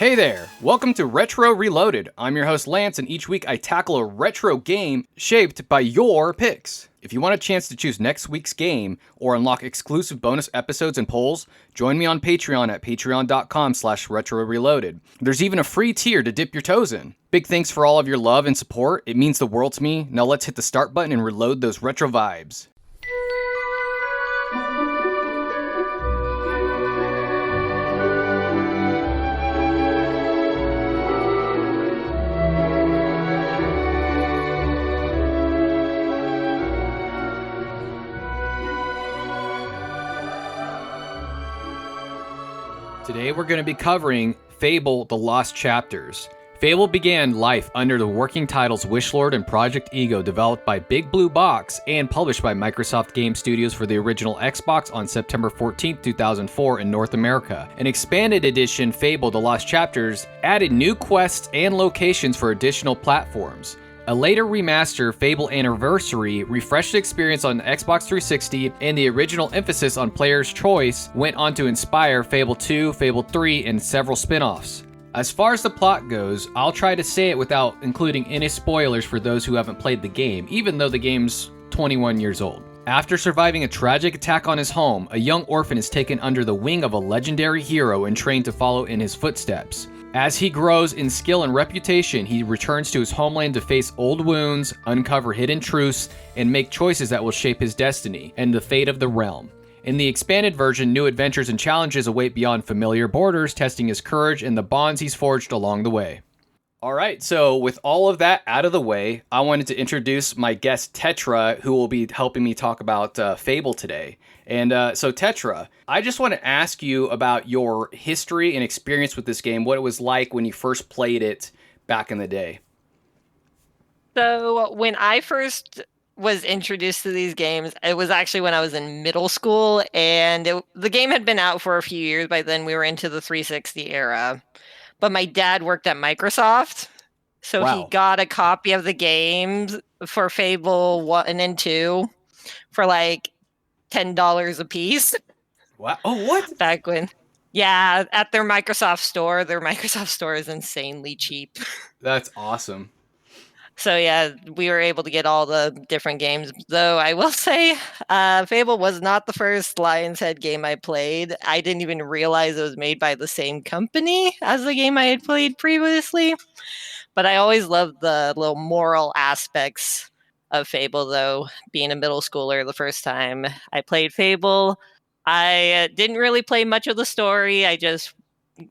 Hey there! Welcome to Retro Reloaded. I'm your host Lance, and each week I tackle a retro game shaped by your picks. If you want a chance to choose next week's game or unlock exclusive bonus episodes and polls, join me on Patreon at patreon.com/retroreloaded. There's even a free tier to dip your toes in. Big thanks for all of your love and support. It means the world to me. Now let's hit the start button and reload those retro vibes. Today we're going to be covering Fable: The Lost Chapters. Fable began life under the working titles Wishlord and Project Ego, developed by Big Blue Box and published by Microsoft Game Studios for the original Xbox on September 14, 2004 in North America. An expanded edition, Fable: The Lost Chapters, added new quests and locations for additional platforms. A later remaster, Fable Anniversary, refreshed the experience on Xbox 360, and the original emphasis on player's choice went on to inspire Fable 2, Fable 3, and several spin-offs. As far as the plot goes, I'll try to say it without including any spoilers for those who haven't played the game, even though the game's 21 years old. After surviving a tragic attack on his home, a young orphan is taken under the wing of a legendary hero and trained to follow in his footsteps. As he grows in skill and reputation, he returns to his homeland to face old wounds, uncover hidden truths, and make choices that will shape his destiny and the fate of the realm. In the expanded version, new adventures and challenges await beyond familiar borders, testing his courage and the bonds he's forged along the way. Alright, so with all of that out of the way, I wanted to introduce my guest Tetra, who will be helping me talk about Fable today. And so Tetra, I just want to ask you about your history and experience with this game, what it was like when you first played it back in the day. So when I first was introduced to these games, it was actually when I was in middle school, and the game had been out for a few years. By then we were into the 360 era. But my dad worked at Microsoft, so Wow. he got a copy of the games for Fable 1 and 2 for like $10 a piece. Wow. Oh, what? Back when, yeah, at their Microsoft store. Their Microsoft store is insanely cheap. That's awesome. So yeah, we were able to get all the different games. Though I will say, Fable was not the first Lion's Head game I played. I didn't even realize it was made by the same company as the game I had played previously. But I always loved the little moral aspects of Fable, though, being a middle schooler the first time I played Fable. I didn't really play much of the story. I just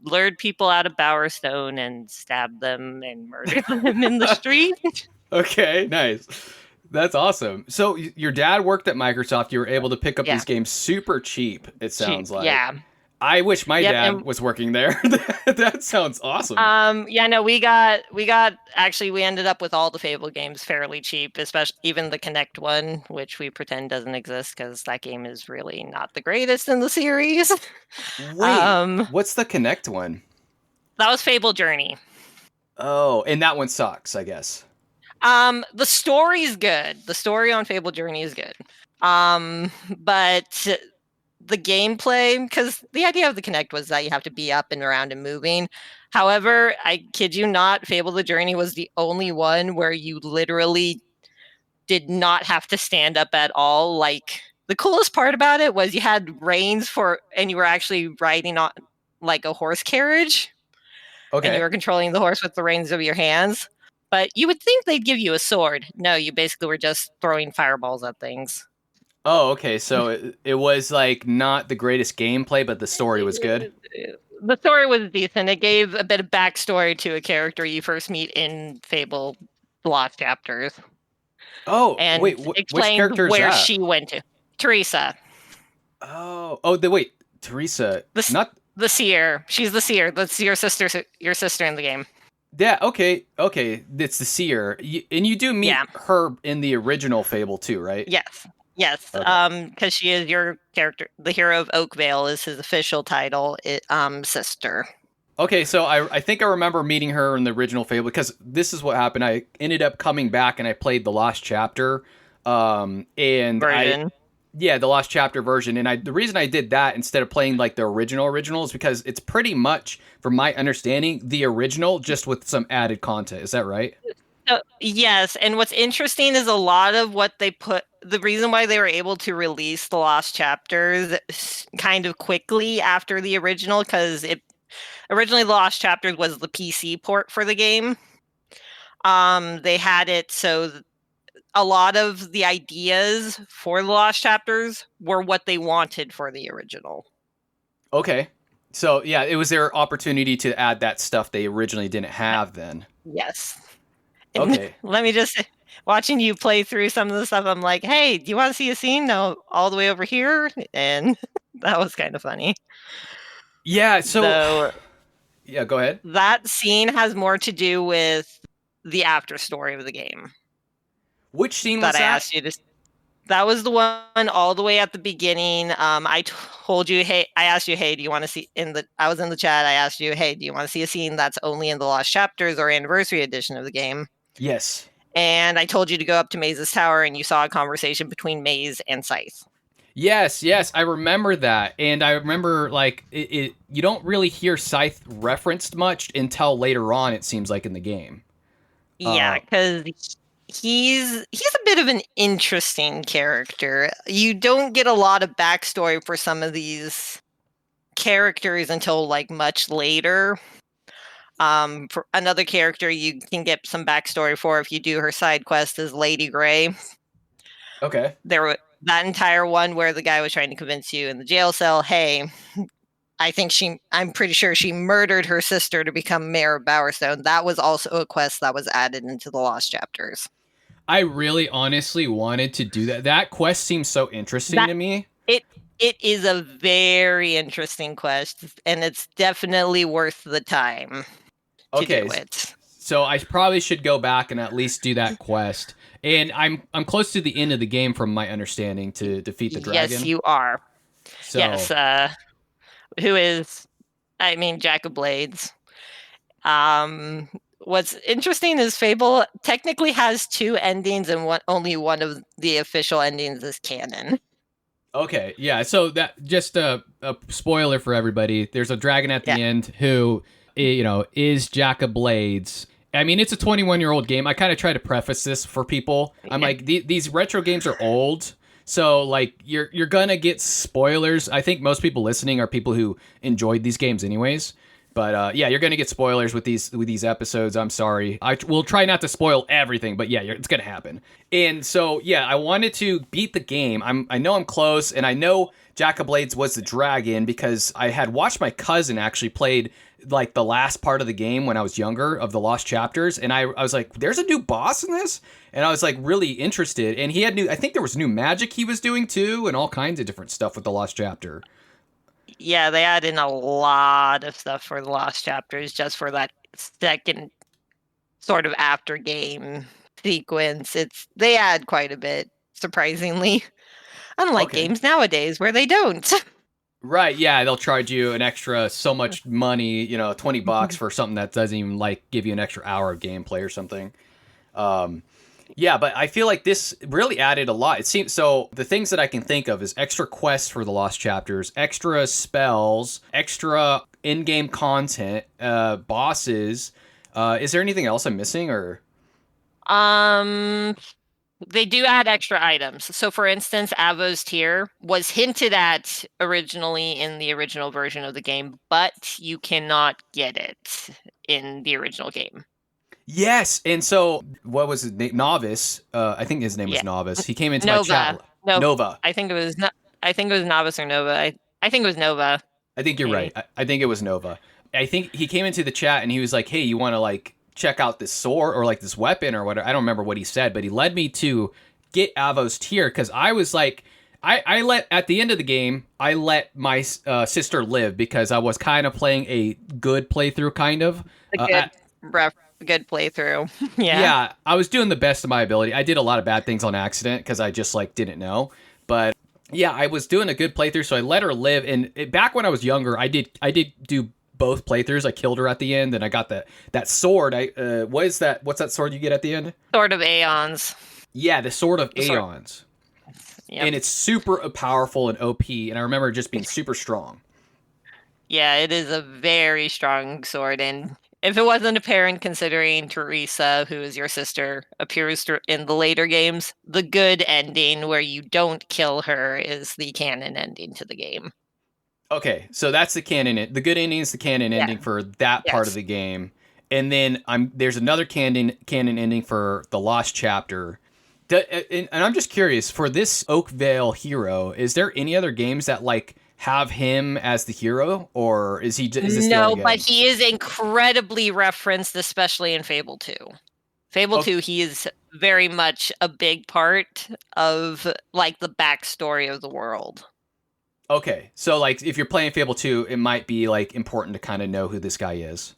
lured people out of Bowerstone and stabbed them and murdered them in the street. Okay, nice. That's awesome. So your dad worked at Microsoft. You were able to pick up these games super cheap, it sounds like. Yeah. I wish my dad was working there. That sounds awesome. We ended up with all the Fable games fairly cheap, especially even the Kinect one, which we pretend doesn't exist because that game is really not the greatest in the series. Wait, what's the Kinect one? That was Fable Journey. Oh, and that one sucks, I guess. The story's good. The story on Fable Journey is good. But the gameplay, because the idea of the Kinect was that you have to be up and around and moving. However, I kid you not, Fable the Journey was the only one where you literally did not have to stand up at all. Like, the coolest part about it was you had reins and you were actually riding on like a horse carriage. Okay. And you were controlling the horse with the reins of your hands. But you would think they'd give you a sword. No, you basically were just throwing fireballs at things. Oh, okay. So it was like not the greatest gameplay, but the story was good. The story was decent. It gave a bit of backstory to a character you first meet in Fable: The Lost Chapters. Oh, and wait, which explained character is where that? she went to. Teresa. Wait, Teresa. The seer. She's the seer. That's your sister in the game. Yeah, okay. It's the seer. And you do meet her in the original Fable too, right? Yes. Okay. Because she is your character. The hero of Oakvale is his official title. Sister. Okay, so I think I remember meeting her in the original Fable, because this is what happened. I ended up coming back and I played the Lost Chapter. And version. Yeah, the Lost Chapter version. And the reason I did that instead of playing like the original is because it's pretty much, from my understanding, the original just with some added content. Is that right? Yes, and what's interesting is a lot of what they put. The reason why they were able to release the Lost Chapters kind of quickly after the original, because it originally the Lost Chapters was the PC port for the game. They had it so a lot of the ideas for the Lost Chapters were what they wanted for the original. Okay. So yeah, it was their opportunity to add that stuff they originally didn't have then. Yes. And Okay. let me just say, watching you play through some of the stuff, I'm like, hey, do you want to see a scene? No, all the way over here. And that was kind of funny. Yeah, so Though yeah, go ahead. that scene has more to do with the after story of the game Which scene was that I that? asked you to. That was the one all the way at the beginning. I told you, hey, I asked you, hey, do you want to see I was in the chat. I asked you, hey, do you want to see a scene that's only in the Lost Chapters or Anniversary Edition of the game? Yes. And I told you to go up to Maze's tower, and you saw a conversation between Maze and Scythe. Yes, I remember that, and I remember like you don't really hear Scythe referenced much until later on. It seems like in the game. Yeah, because he's a bit of an interesting character. You don't get a lot of backstory for some of these characters until like much later. For another character, you can get some backstory for if you do her side quest as Lady Grey. Okay. That entire one where the guy was trying to convince you in the jail cell, hey, I'm pretty sure she murdered her sister to become mayor of Bowerstone. That was also a quest that was added into the Lost Chapters. I really honestly wanted to do that. That quest seems so interesting to me. It is a very interesting quest, and it's definitely worth the time to do Okay. it. So I probably should go back and at least do that quest. And I'm close to the end of the game from my understanding to defeat the dragon. Yes, you are. So Yes, who is, I mean, Jack of Blades. What's interesting is Fable technically has two endings, and only one of the official endings is canon. okay, yeah. So that just a spoiler for everybody. There's a dragon at the end who, is Jack of Blades. I mean, it's a 21-year-old game. I kind of try to preface this for people. I'm like, these retro games are old. So like you're gonna get spoilers. I think most people listening are people who enjoyed these games anyways. But yeah, you're gonna get spoilers with these episodes. I'm sorry. I will try not to spoil everything, but yeah, it's gonna happen. And so yeah, I wanted to beat the game. I know I'm close, and I know Jack of Blades was the dragon because I had watched my cousin actually played like the last part of the game when I was younger of the Lost Chapters, and I was like, "There's a new boss in this," and I was like really interested. And he had I think there was new magic he was doing too, and all kinds of different stuff with the Lost Chapter. Yeah, they add in a lot of stuff for the Lost Chapters just for that second sort of after game sequence. They add quite a bit, surprisingly. Unlike games nowadays where they don't. Right, yeah, they'll charge you an extra so much money, $20 for something that doesn't even like give you an extra hour of gameplay or something. Yeah, but I feel like this really added a lot. It seems so. The things that I can think of is extra quests for the Lost Chapters, extra spells, extra in-game content, bosses. Is there anything else I'm missing, or? They do add extra items. So, for instance, Avo's Tear was hinted at originally in the original version of the game, but you cannot get it in the original game. Yes, and so what was his name? Novice. I think his name was Novice. He came into my chat. Nova. I think it was Novice or Nova. I think it was Nova. I think you're right. I think it was Nova. I think he came into the chat and he was like, "Hey, you want to like check out this sword or like this weapon or whatever?" I don't remember what he said, but he led me to get Avo's Tear because I was like, I let at the end of the game, I let my sister live because I was kind of playing a good playthrough, kind of. Good playthrough. Yeah, I was doing the best of my ability. I did a lot of bad things on accident because I just like didn't know. But yeah, I was doing a good playthrough, so I let her live. And back when I was younger, I did do both playthroughs. I killed her at the end, and I got that sword. What is that? What's that sword you get at the end? Sword of Aeons. Yeah, the Sword of Aeons. Yep. And it's super powerful and OP, and I remember it just being super strong. Yeah, it is a very strong sword, and if it wasn't apparent, considering Teresa, who is your sister, appears in the later games, the good ending where you don't kill her is the canon ending to the game. Okay, so that's the canon. The good ending is the canon Yeah. ending for that part of Yes. the game, and then there's another canon ending for the Lost Chapter. And I'm just curious for this Oakvale hero. Is there any other games that like have him as the hero, or is this the only No, but game? he is incredibly referenced, especially in Fable 2. Fable Okay, 2, he is very much a big part of like the backstory of the world. okay. So like if you're playing Fable 2, it might be like important to kind of know who this guy is.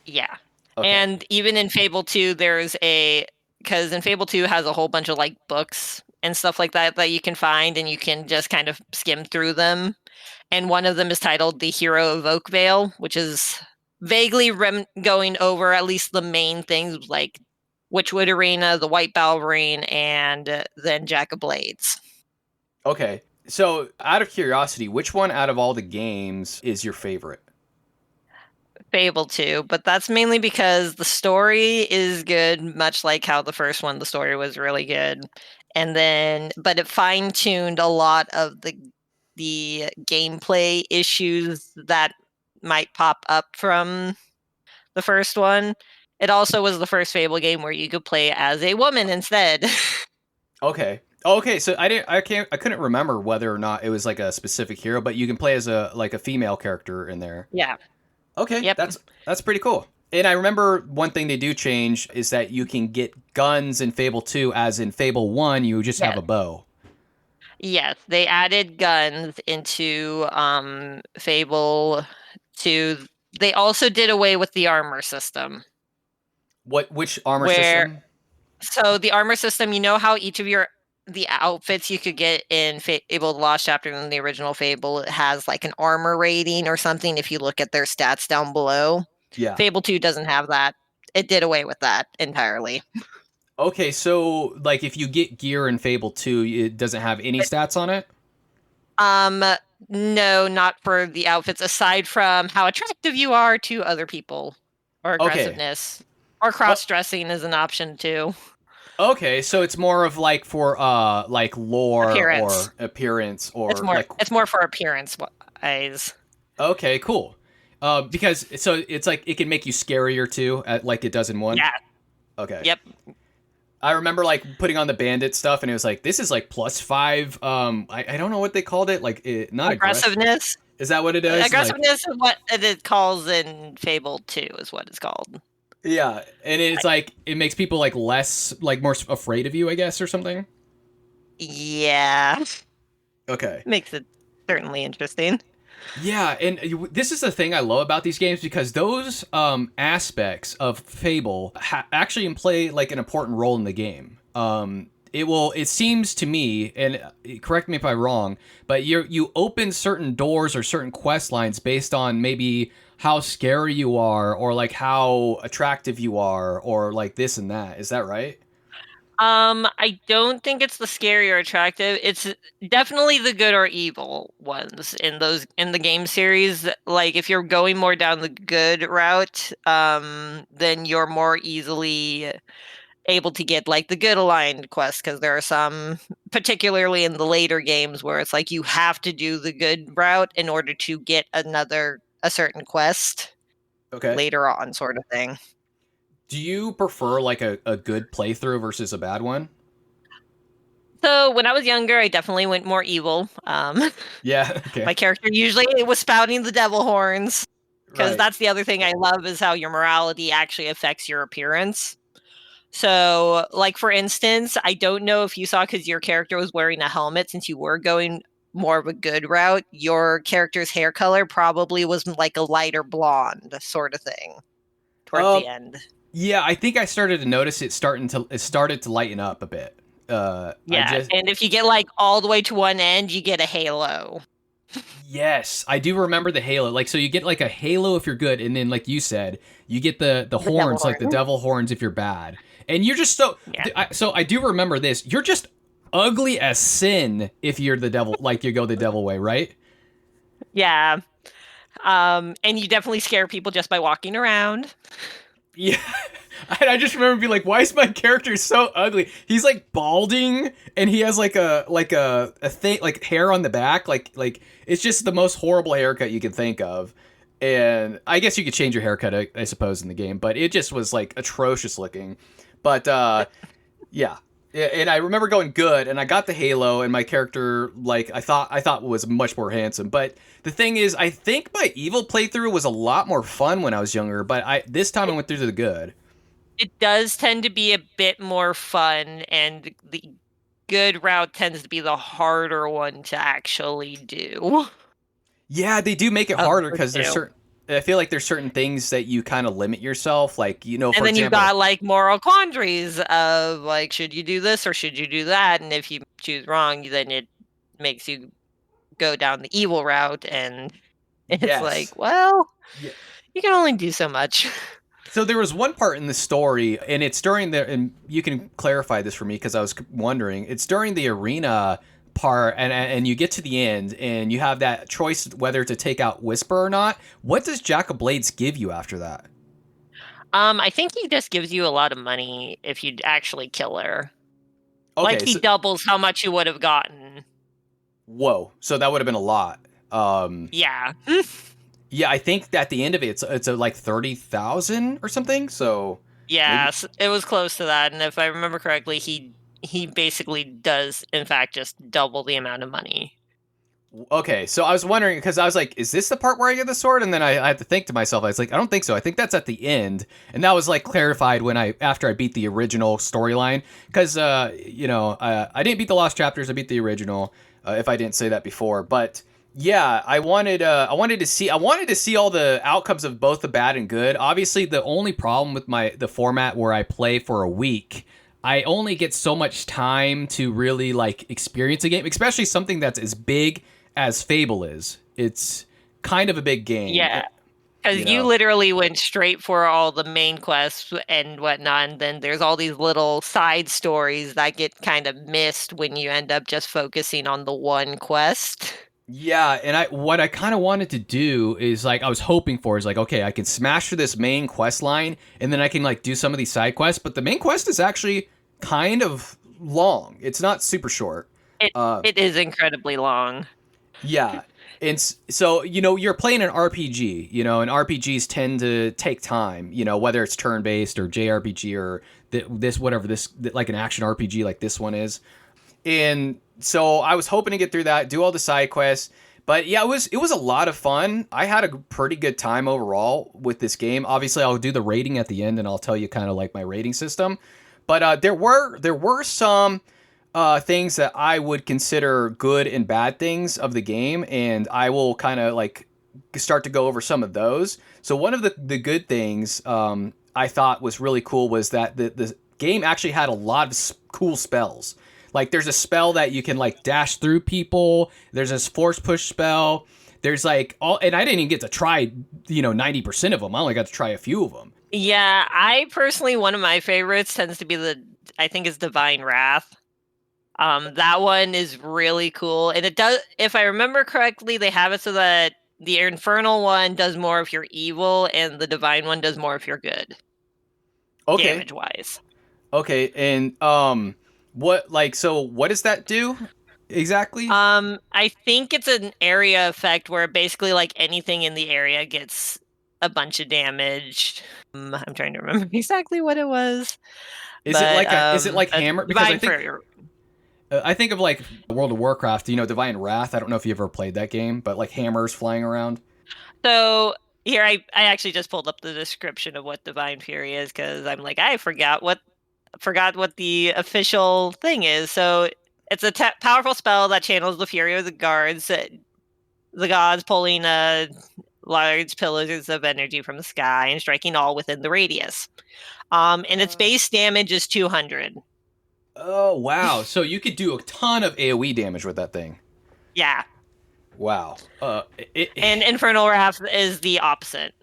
Yeah. Okay. And even in Fable 2, because in Fable 2 has a whole bunch of like books and stuff like that that you can find and you can just kind of skim through them. And one of them is titled The Hero of Oakvale, which is vaguely going over at least the main things like Witchwood Arena, the White Balverine, and then Jack of Blades. Okay. So out of curiosity, which one out of all the games is your favorite? Fable 2, but that's mainly because the story is good, much like how the first one, the story was really good. And then, but it fine tuned a lot of the gameplay issues that might pop up from the first one. It also was the first Fable game where you could play as a woman instead. Okay. Okay, so I couldn't remember whether or not it was like a specific hero, but you can play as a female character in there. Yeah. Okay, Yep. that's pretty cool. And I remember one thing they do change is that you can get guns in Fable 2 as in Fable 1 you just have Yes. a bow. Yes. They added guns into Fable 2. They also did away with the armor system. Which armor Where system? so the armor system, you know how each of the outfits you could get in Fable the Lost Chapter in the original Fable, it has like an armor rating or something if you look at their stats down below. Yeah. Fable 2 doesn't have that. It did away with that entirely. Okay, so like if you get gear in Fable 2, it doesn't have any stats on it? Um, no, not for the outfits, aside from how attractive you are to other people, or Okay. aggressiveness, or Oh, cross-dressing is an option too. okay, so it's more of like for like lore Appearance. or appearance It's or more. like It's more for appearance wise. okay, cool. Because so it's like it can make you scarier too, like it does in one. Yeah. Okay. Yep. I remember like putting on the bandit stuff, and it was like this is like +5. I don't know what they called it. Like not aggression. Aggressiveness. Is that what it is? Like Aggressiveness is what it calls in Fable 2, is what it's called. yeah, and it's like it makes people like less like more afraid of you, I guess, or something. Yeah. Okay. Makes it certainly interesting. Yeah, and this is the thing I love about these games because those aspects of Fable actually play like an important role in the game. It seems to me, and correct me if I'm wrong, but you open certain doors or certain quest lines based on maybe how scary you are or like how attractive you are or like this and that. Is that right? I don't think it's the scary or attractive. It's definitely the good or evil ones in the game series. Like if you're going more down the good route, then you're more easily able to get like the good aligned quests because there are some, particularly in the later games, where it's like you have to do the good route in order to get a certain quest Okay. later on, sort of thing. Do you prefer like a good playthrough versus a bad one? So when I was younger, I definitely went more evil. Yeah. Okay. My character usually was spouting the devil horns because Right. that's the other thing I love is how your morality actually affects your appearance. So, like for instance, I don't know if you saw because your character was wearing a helmet since you were going more of a good route, your character's hair color probably was like a lighter blonde sort of thing towards Um. the end. Yeah, I think I started to notice it started to lighten up a bit. I Yeah, just and if you get like all the way to one end, you get a halo. yes, I do remember the halo. Like so you get like a halo if you're good and then like you said, you get the The devil horns like the horn. devil horns if you're bad. And you're just so Yeah. so I do remember this. You're just ugly as sin if you're the devil, like you go the devil way, right? Yeah. And you definitely scare people just by walking around. Yeah. I just remember being like, why is my character so ugly? He's like balding and he has like a thing like hair on the back, like it's just the most horrible haircut you could think of. And I guess you could change your haircut, I suppose, in the game, but it just was like atrocious looking. But yeah. And I remember going good, and I got the halo, and my character, like I thought was much more handsome. But the thing is, I think my evil playthrough was a lot more fun when I was younger. But this time I went through to the good. It does tend to be a bit more fun, and the good route tends to be the harder one to actually do. Yeah, they do make it Of harder the because there's two. certain. I feel like there's certain things that you kind of limit yourself. Like And for then you've example, got like moral quandaries of like, should you do this or should you do that? And if you choose wrong, then it makes you go down the evil route. And it's yes, like, well, yeah. you can only do so much. So there was one part in the story, and it's during the, and you can clarify this for me because I was wondering. It's during the arena part, and you get to the end, and you have that choice whether to take out Whisper or not. What does Jack of Blades give you after that? I think he just gives you a lot of money if you actually kill her. Like Okay, he so doubles how much you would have gotten. whoa, so that would have been a lot. Yeah. Yeah, I think at the end of it, it's a, like 30,000 or something. So maybe. Yes, it was close to that. And if I remember correctly, he basically does in fact just double the amount of money. Okay, so I was wondering because I was like, is this the part where I get the sword? And then I had to think to myself, I was like, I don't think so. I think that's at the end, and that was like clarified when after I beat the original storyline because I didn't beat the Lost Chapters, I beat the original. If I didn't say that before, but yeah, I wanted to see all the outcomes of both the bad and good. Obviously, the only problem with the format where I play for a week. I only get so much time to really like experience a game, especially something that's as big as Fable is. It's kind of a big game. Yeah. Because You you know? literally went straight for all the main quests and whatnot, and then there's all these little side stories that get kind of missed when you end up just focusing on the one quest. Yeah, and what I kind of wanted to do is like I was hoping for is like okay, I can smash through this main quest line and then I can like do some of these side quests, but the main quest is actually kind of long. It's not super short. It Uh it is incredibly long. Yeah. And so, you're playing an RPG, and RPGs tend to take time, whether it's turn based or JRPG or whatever, like an action RPG like this one is. And so I was hoping to get through that, do all the side quests. But yeah, it was a lot of fun. I had a pretty good time overall with this game. Obviously, I'll do the rating at the end and I'll tell you kind of like my rating system. But there were some things that I would consider good and bad things of the game, and I will kind of like start to go over some of those. So one of the good things I thought was really cool was that the game actually had a lot of cool spells. Like there's a spell that you can like dash through people. There's this force push spell. There's like all, and I didn't even get to try 90% of them. I only got to try a few of them. Yeah, I personally, one of my favorites tends to be I think it's Divine Wrath. That one is really cool, and it does. If I remember correctly, they have it so that the Infernal one does more if you're evil, and the Divine one does more if you're good, Okay, damage wise. okay, and what does that do exactly? I think it's an area effect where basically like anything in the area gets a bunch of damage. I'm trying to remember exactly what it was, but Is it like a hammer? Because Divine for I think of like World of Warcraft, Divine Wrath. I don't know if you ever played that game, but like hammers flying around. So here I actually just pulled up the description of what Divine Fury is because I'm like I forgot what the official thing is. So it's a powerful spell that channels the fury of the guards, the gods pulling large pillars of energy from the sky and striking all within the radius. And its base damage is 200. Oh wow! So you could do a ton of AOE damage with that thing. Yeah. Wow. And Infernal Wrath is the opposite.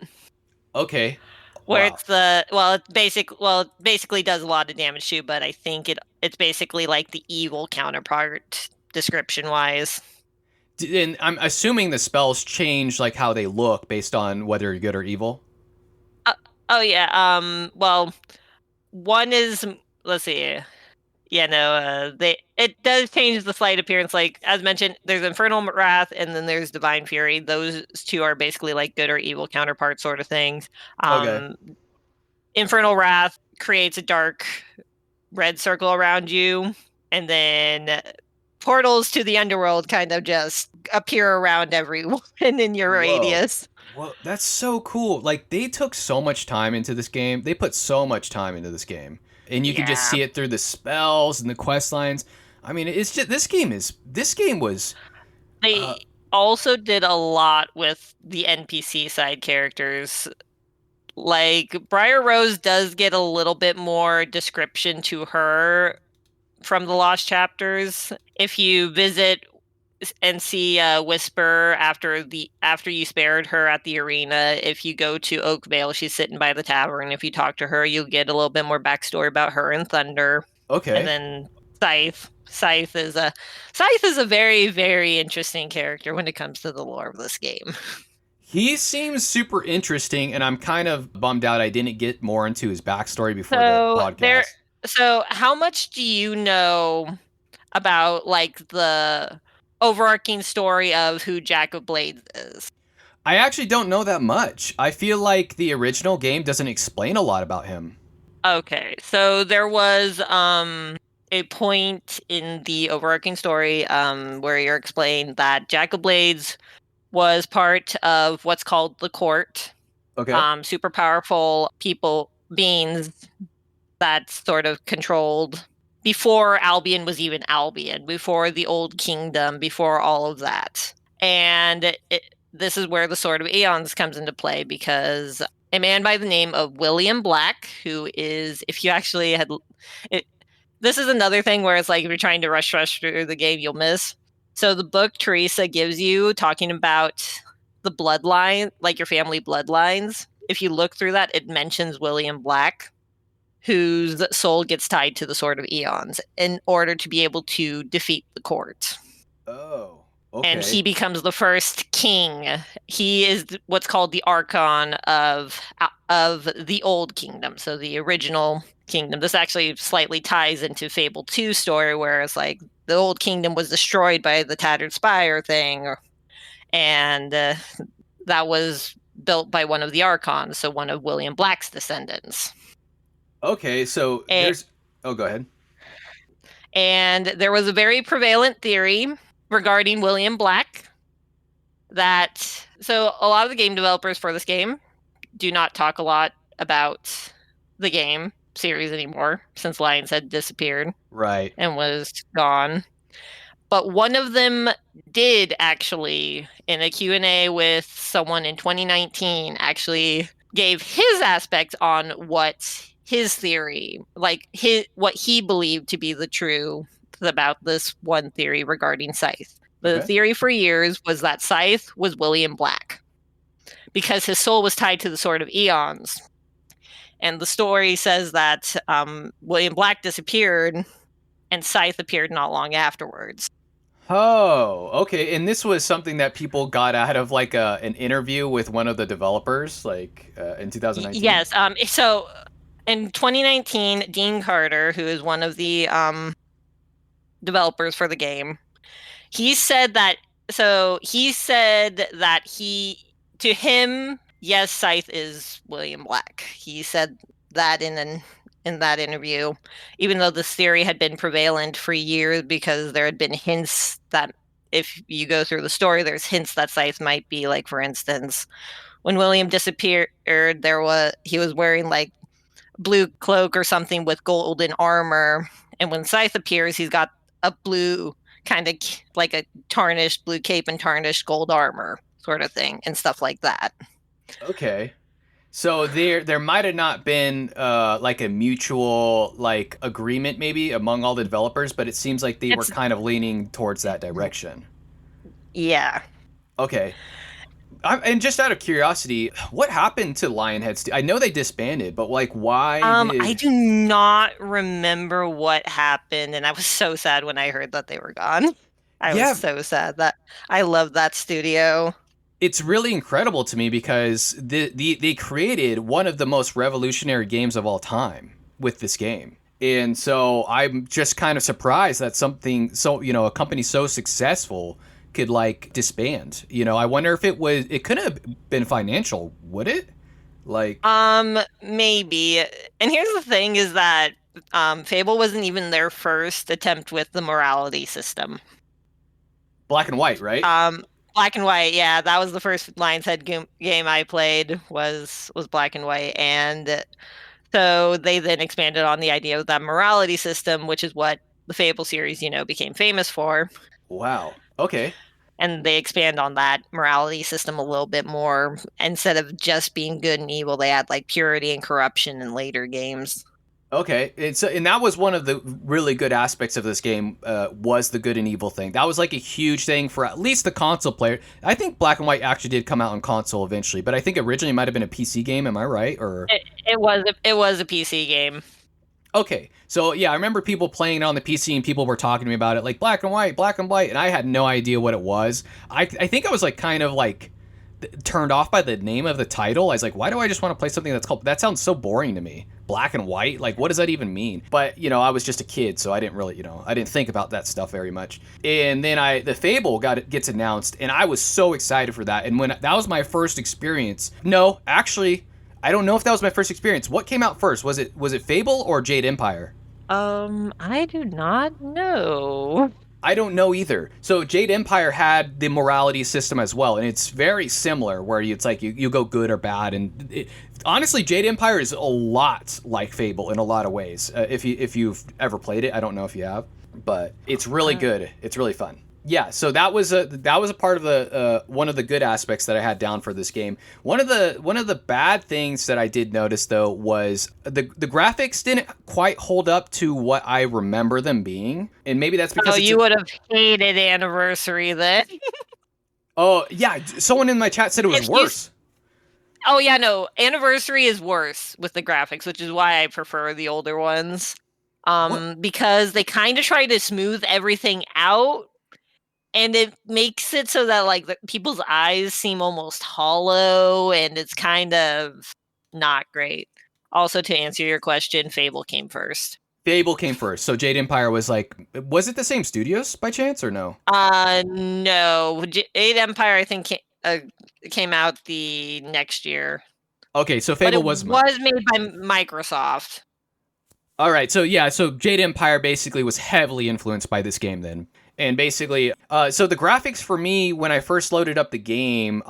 Okay. where Wow. it's it basically does a lot of damage too, but I think it's basically like the evil counterpart description wise. And I'm assuming the spells change like how they look based on whether you're good or evil. Uh, oh yeah. Well, one is let's see. Yeah, no. They it does change the slight appearance. Like as mentioned, there's Infernal Wrath and then there's Divine Fury. Those two are basically like good or evil counterparts, sort of things. Okay. Um, Infernal Wrath creates a dark red circle around you, and then portals to the underworld kind of just appear around everyone in your Whoa. radius. Well, that's so cool. Like they took so much time into this game. They put so much time into this game. And you can just Yeah. see it through the spells and the quest lines. I mean, it's just this game was uh They also did a lot with the NPC side characters. Like Briar Rose does get a little bit more description to her from the Lost Chapters. If you visit and see Whisper after you spared her at the arena, if you go to Oakvale, she's sitting by the tavern. If you talk to her, you'll get a little bit more backstory about her and Thunder. And okay. then Scythe. Scythe is a very, very interesting character when it comes to the lore of this game. He seems super interesting and I'm kind of bummed out I didn't get more into his backstory before the So there podcast. so how much do you know about like the overarching story of who Jack of Blades is? I actually don't know that much. I feel like the original game doesn't explain a lot about him. Okay, so there was a point in the overarching story where you're explained that Jack of Blades was part of what's called the Court, Okay. super powerful beings that sort of controlled before Albion was even Albion, before the Old Kingdom, before all of that. And this is where the Sword of Aeons comes into play because a man by the name of William Black, who is, if you actually had, it, this is another thing where it's like if you're trying to rush through the game, you'll miss. So the book Teresa gives you talking about the bloodline, like your family bloodlines. If you look through that, it mentions William Black, whose soul gets tied to the Sword of Aeons in order to be able to defeat the court. Oh, And okay. he becomes the first king. He is what's called the Archon of the Old Kingdom, so the original kingdom. This actually slightly ties into Fable 2 story, where it's like the Old Kingdom was destroyed by the Tattered Spire thing, and that was built by one of the Archons, so one of William Black's descendants. Okay, so And, there's oh, go ahead. and there was a very prevalent theory regarding William Black that so a lot of the game developers for this game do not talk a lot about the game series anymore since Lions had disappeared Right. and was gone. But one of them did actually in a Q&A with someone in 2019 actually gave his aspect on what his theory, like what he believed to be the truth about this one theory regarding Scythe. The Okay. theory for years was that Scythe was William Black because his soul was tied to the Sword of Aeons. And the story says that William Black disappeared and Scythe appeared not long afterwards. Oh, okay. And this was something that people got out of like an interview with one of the developers, like in 2019. Yes. So in 2019, Dean Carter, who is one of the developers for the game, he said that. So he said that to him, yes, Scythe is William Black. He said that in that interview, even though this theory had been prevalent for years because there had been hints that if you go through the story, there's hints that Scythe might be like, for instance, when William disappeared, he was wearing like blue cloak or something with golden armor, and when Scythe appears, he's got a blue kind of like a tarnished blue cape and tarnished gold armor sort of thing and stuff like that. Okay. So there might have not been like a mutual like agreement maybe among all the developers, but it seems like they were It's kind of leaning towards that direction. yeah. Okay. And just out of curiosity, what happened to Lionhead? I know they disbanded, but like, why I did? do not remember what happened, and I was so sad when I heard that they were gone. I was Yeah, so sad that I love that studio. it's really incredible to me because they created one of the most revolutionary games of all time with this game. And so I'm just kind of surprised that something so, a company so successful could like disband. I wonder if it couldn't have been financial, would it? Like Maybe. And here's the thing is that Fable wasn't even their first attempt with the morality system. black and white, right? Um, Black and White, yeah, that was the first Lion's Head game I played was Black and White, and so they then expanded on the idea of that morality system, which is what the Fable series, became famous for. Wow. Okay. And they expand on that morality system a little bit more. Instead of just being good and evil, they add like purity and corruption in later games. Okay, and that was one of the really good aspects of this game, was the good and evil thing. That was like a huge thing for at least the console player. I think Black and White actually did come out on console eventually, but I think originally it might have been a PC game. Am I right? Or It was a PC game. okay, so yeah, I remember people playing it on the PC and people were talking to me about it, like Black and White, and I had no idea what it was. I think I was like kind of like turned off by the name of the title. I was like, why do I just want to play something that's called, that sounds so boring to me. Black and white? Like, what does that even mean? But, I was just a kid, so I didn't really, I didn't think about that stuff very much. And then the Fable gets announced, and I was so excited for that. And when that was my first experience. No, actually, I don't know if that was my first experience. What came out first? Was it Fable or Jade Empire? I do not know. I don't know either. So Jade Empire had the morality system as well, and it's very similar, where it's like you go good or bad. And honestly, Jade Empire is a lot like Fable in a lot of ways. If you've ever played it, I don't know if you have, but it's really good. It's really fun. Yeah, so that was a part of the one of the good aspects that I had down for this game. One of the bad things that I did notice though was the graphics didn't quite hold up to what I remember them being, and maybe that's because you would have hated Anniversary then. Oh yeah, someone in my chat said it was worse. Oh yeah, no, Anniversary is worse with the graphics, which is why I prefer the older ones. Because they kind of try to smooth everything out. And it makes it so that like people's eyes seem almost hollow, and it's kind of not great. Also, to answer your question, Fable came first. Fable came first, so Jade Empire was like, was it the same studios by chance or no? No, Jade Empire I think came out the next year. Okay, so Fable was made by Microsoft. All right, so yeah, so Jade Empire basically was heavily influenced by this game then. And basically, so the graphics for me when I first loaded up the game,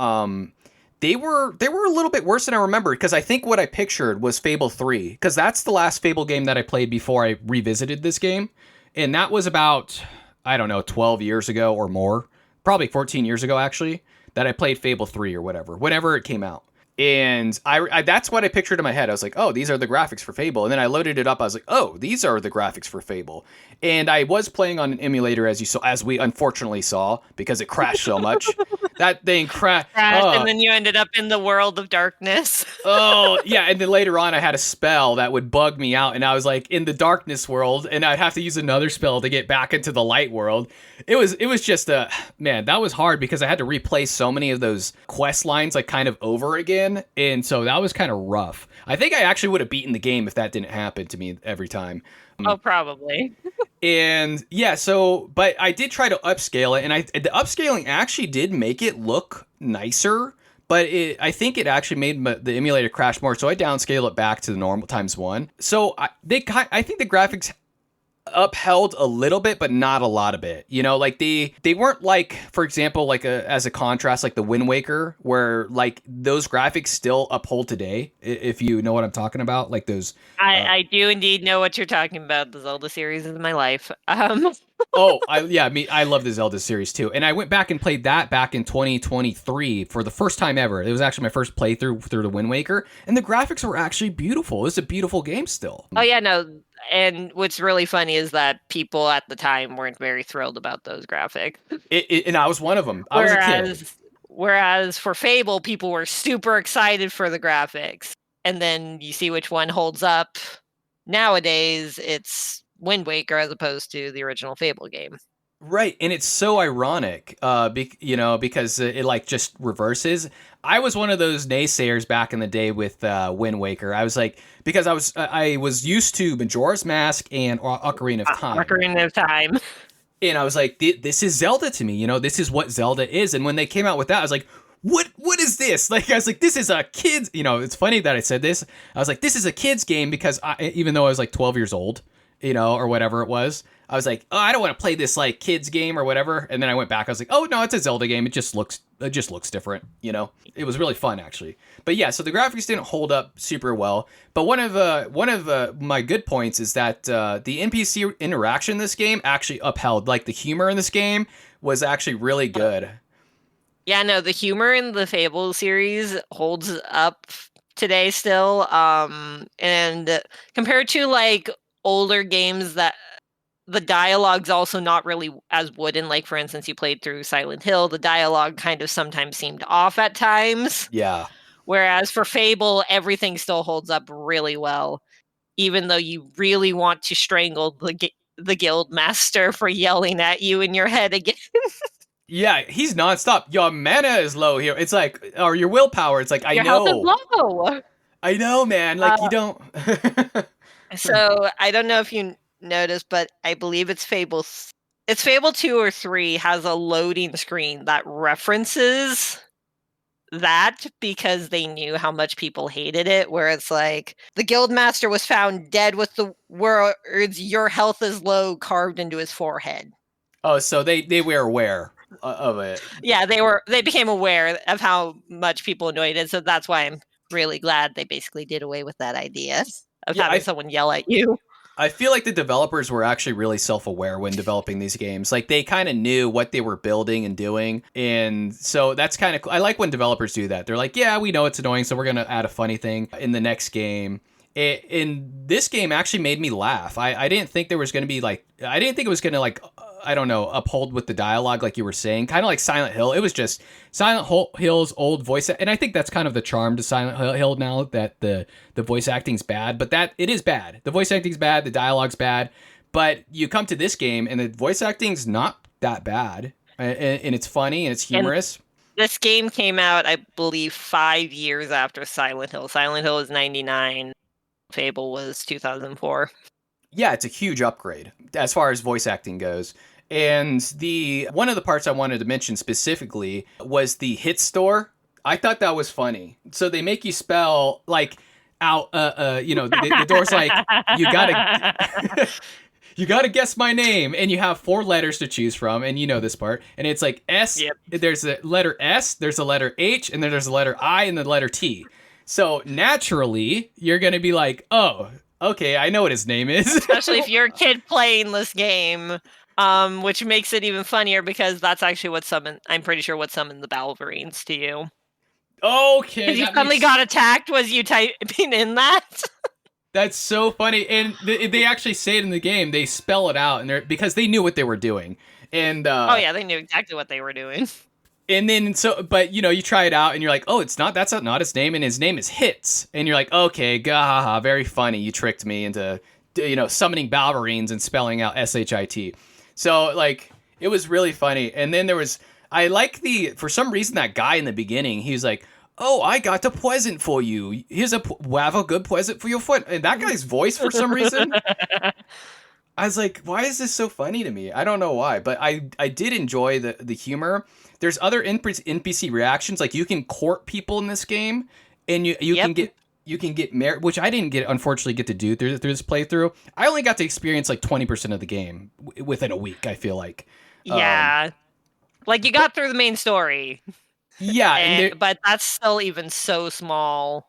they were a little bit worse than I remember, because I think what I pictured was Fable 3, because that's the last Fable game that I played before I revisited this game. And that was about, I don't know, 12 years ago or more, probably 14 years ago actually, that I played Fable 3 or whenever it came out. And I that's what I pictured in my head. I was like, oh, these are the graphics for Fable. And then I loaded it up. I was like, oh, these are the graphics for Fable. And I was playing on an emulator, as we unfortunately saw, because it crashed so much. That thing crashed. And then you ended up in the world of darkness. Oh, yeah. And then later on, I had a spell that would bug me out. And I was like in the darkness world, and I'd have to use another spell to get back into the light world. It was just man, that was hard, because I had to replay so many of those quest lines like kind of over again. And so that was kind of rough. I think I actually would have beaten the game if that didn't happen to me every time. Oh, probably. And yeah, but I did try to upscale it, and the upscaling actually did make it look nicer, but I think it actually made the emulator crash more, so I downscale it back to the normal ×1. So I think the graphics upheld a little bit, but not a lot of it. Like they weren't like, for example, like as a contrast, like the Wind Waker, where like those graphics still uphold today, if you know what I'm talking about. Like those I do indeed know what you're talking about. The Zelda series is my life. I love the Zelda series too, and I went back and played that back in 2023 for the first time ever. It was actually my first playthrough through the Wind Waker, and the graphics were actually beautiful. It was a beautiful game still. Oh yeah, no. And what's really funny is that people at the time weren't very thrilled about those graphics. And I was one of them. I was a kid. Whereas for Fable, people were super excited for the graphics. And then you see which one holds up. Nowadays, it's Wind Waker as opposed to the original Fable game. Right, and it's so ironic, because it like just reverses. I was one of those naysayers back in the day with Wind Waker. I was like, because I was used to Majora's Mask and Ocarina of Time. Ocarina of Time. And I was like, this is Zelda to me, this is what Zelda is. And when they came out with that, I was like, what is this? Like, I was like, this is a kid's, it's funny that I said this. I was like, this is a kid's game because even though I was like 12 years old, or whatever it was, I was like, oh, I don't want to play this like kids game or whatever. And then I went back. I was like, oh no, it's a Zelda game. It just looks different. It was really fun actually. But yeah, so the graphics didn't hold up super well. But one of my good points is that the NPC interaction in this game actually upheld. Like the humor in this game was actually really good. Yeah, no, the humor in the Fable series holds up today still. And compared to like older games that the dialogue's also not really as wooden. Like, for instance, you played through Silent Hill. The dialogue kind of sometimes seemed off at times. Yeah. Whereas for Fable, everything still holds up really well, even though you really want to strangle the guild master for yelling at you in your head again. Yeah, he's nonstop. Your mana is low here. It's like, or your willpower. It's like, Your health is low. I know, man. Like, you don't. So I don't know if you noticed, but I believe it's Fable 2 or 3 has a loading screen that references that because they knew how much people hated it, where it's like the guildmaster was found dead with the words "your health is low" carved into his forehead. Oh, so they were aware of it. Yeah, they became aware of how much people annoyed it, so that's why I'm really glad they basically did away with that idea of having someone yell at you. I feel like the developers were actually really self-aware when developing these games. Like, they kind of knew what they were building and doing. And so that's kind of cool. I like when developers do that. They're like, yeah, we know it's annoying, so we're going to add a funny thing in the next game. And this game actually made me laugh. I didn't think there was going to be I didn't think it was going to I don't know, uphold with the dialogue like you were saying. Kind of like Silent Hill. It was just Silent Hill's old voice. And I think that's kind of the charm to Silent Hill now, that the voice acting's bad. But that it is bad. The voice acting's bad. The dialogue's bad. But you come to this game and the voice acting's not that bad. And it's funny and it's humorous. And this game came out, I believe, 5 years after Silent Hill. Silent Hill was 99. Fable was 2004. Yeah, it's a huge upgrade as far as voice acting goes. And one of the parts I wanted to mention specifically was the hit store. I thought that was funny. So they make you spell out, the door's like, you gotta guess my name, and you have 4 letters to choose from, and you know this part. And it's like S. Yep. There's a letter S, there's a letter H, and then there's a letter I and the letter T. So naturally, you're gonna be like, oh, okay, I know what his name is. Especially if you're a kid playing this game, which makes it even funnier because that's actually I'm pretty sure what summoned the Balverines to you. Okay. Because you suddenly got attacked, was you typing in that? That's so funny. And they actually say it in the game. They spell it out because they knew what they were doing. And oh yeah, they knew exactly what they were doing. And then but you try it out and you're like, oh, that's not his name, and his name is Hits. And you're like, okay, gahaha, very funny. You tricked me into summoning Balverines and spelling out SHIT. So it was really funny. And then I like for some reason that guy in the beginning, he was like, oh, I got a present for you. Here's have a good present for your foot. And that guy's voice, for some reason, I was like, why is this so funny to me? I don't know why, but I did enjoy the humor. There's other NPC reactions, like you can court people in this game, and you can get married, which I didn't unfortunately get to do through this playthrough. I only got to experience 20% of the game within a week, I feel like. Yeah. You got through the main story. Yeah. But that's still even so small.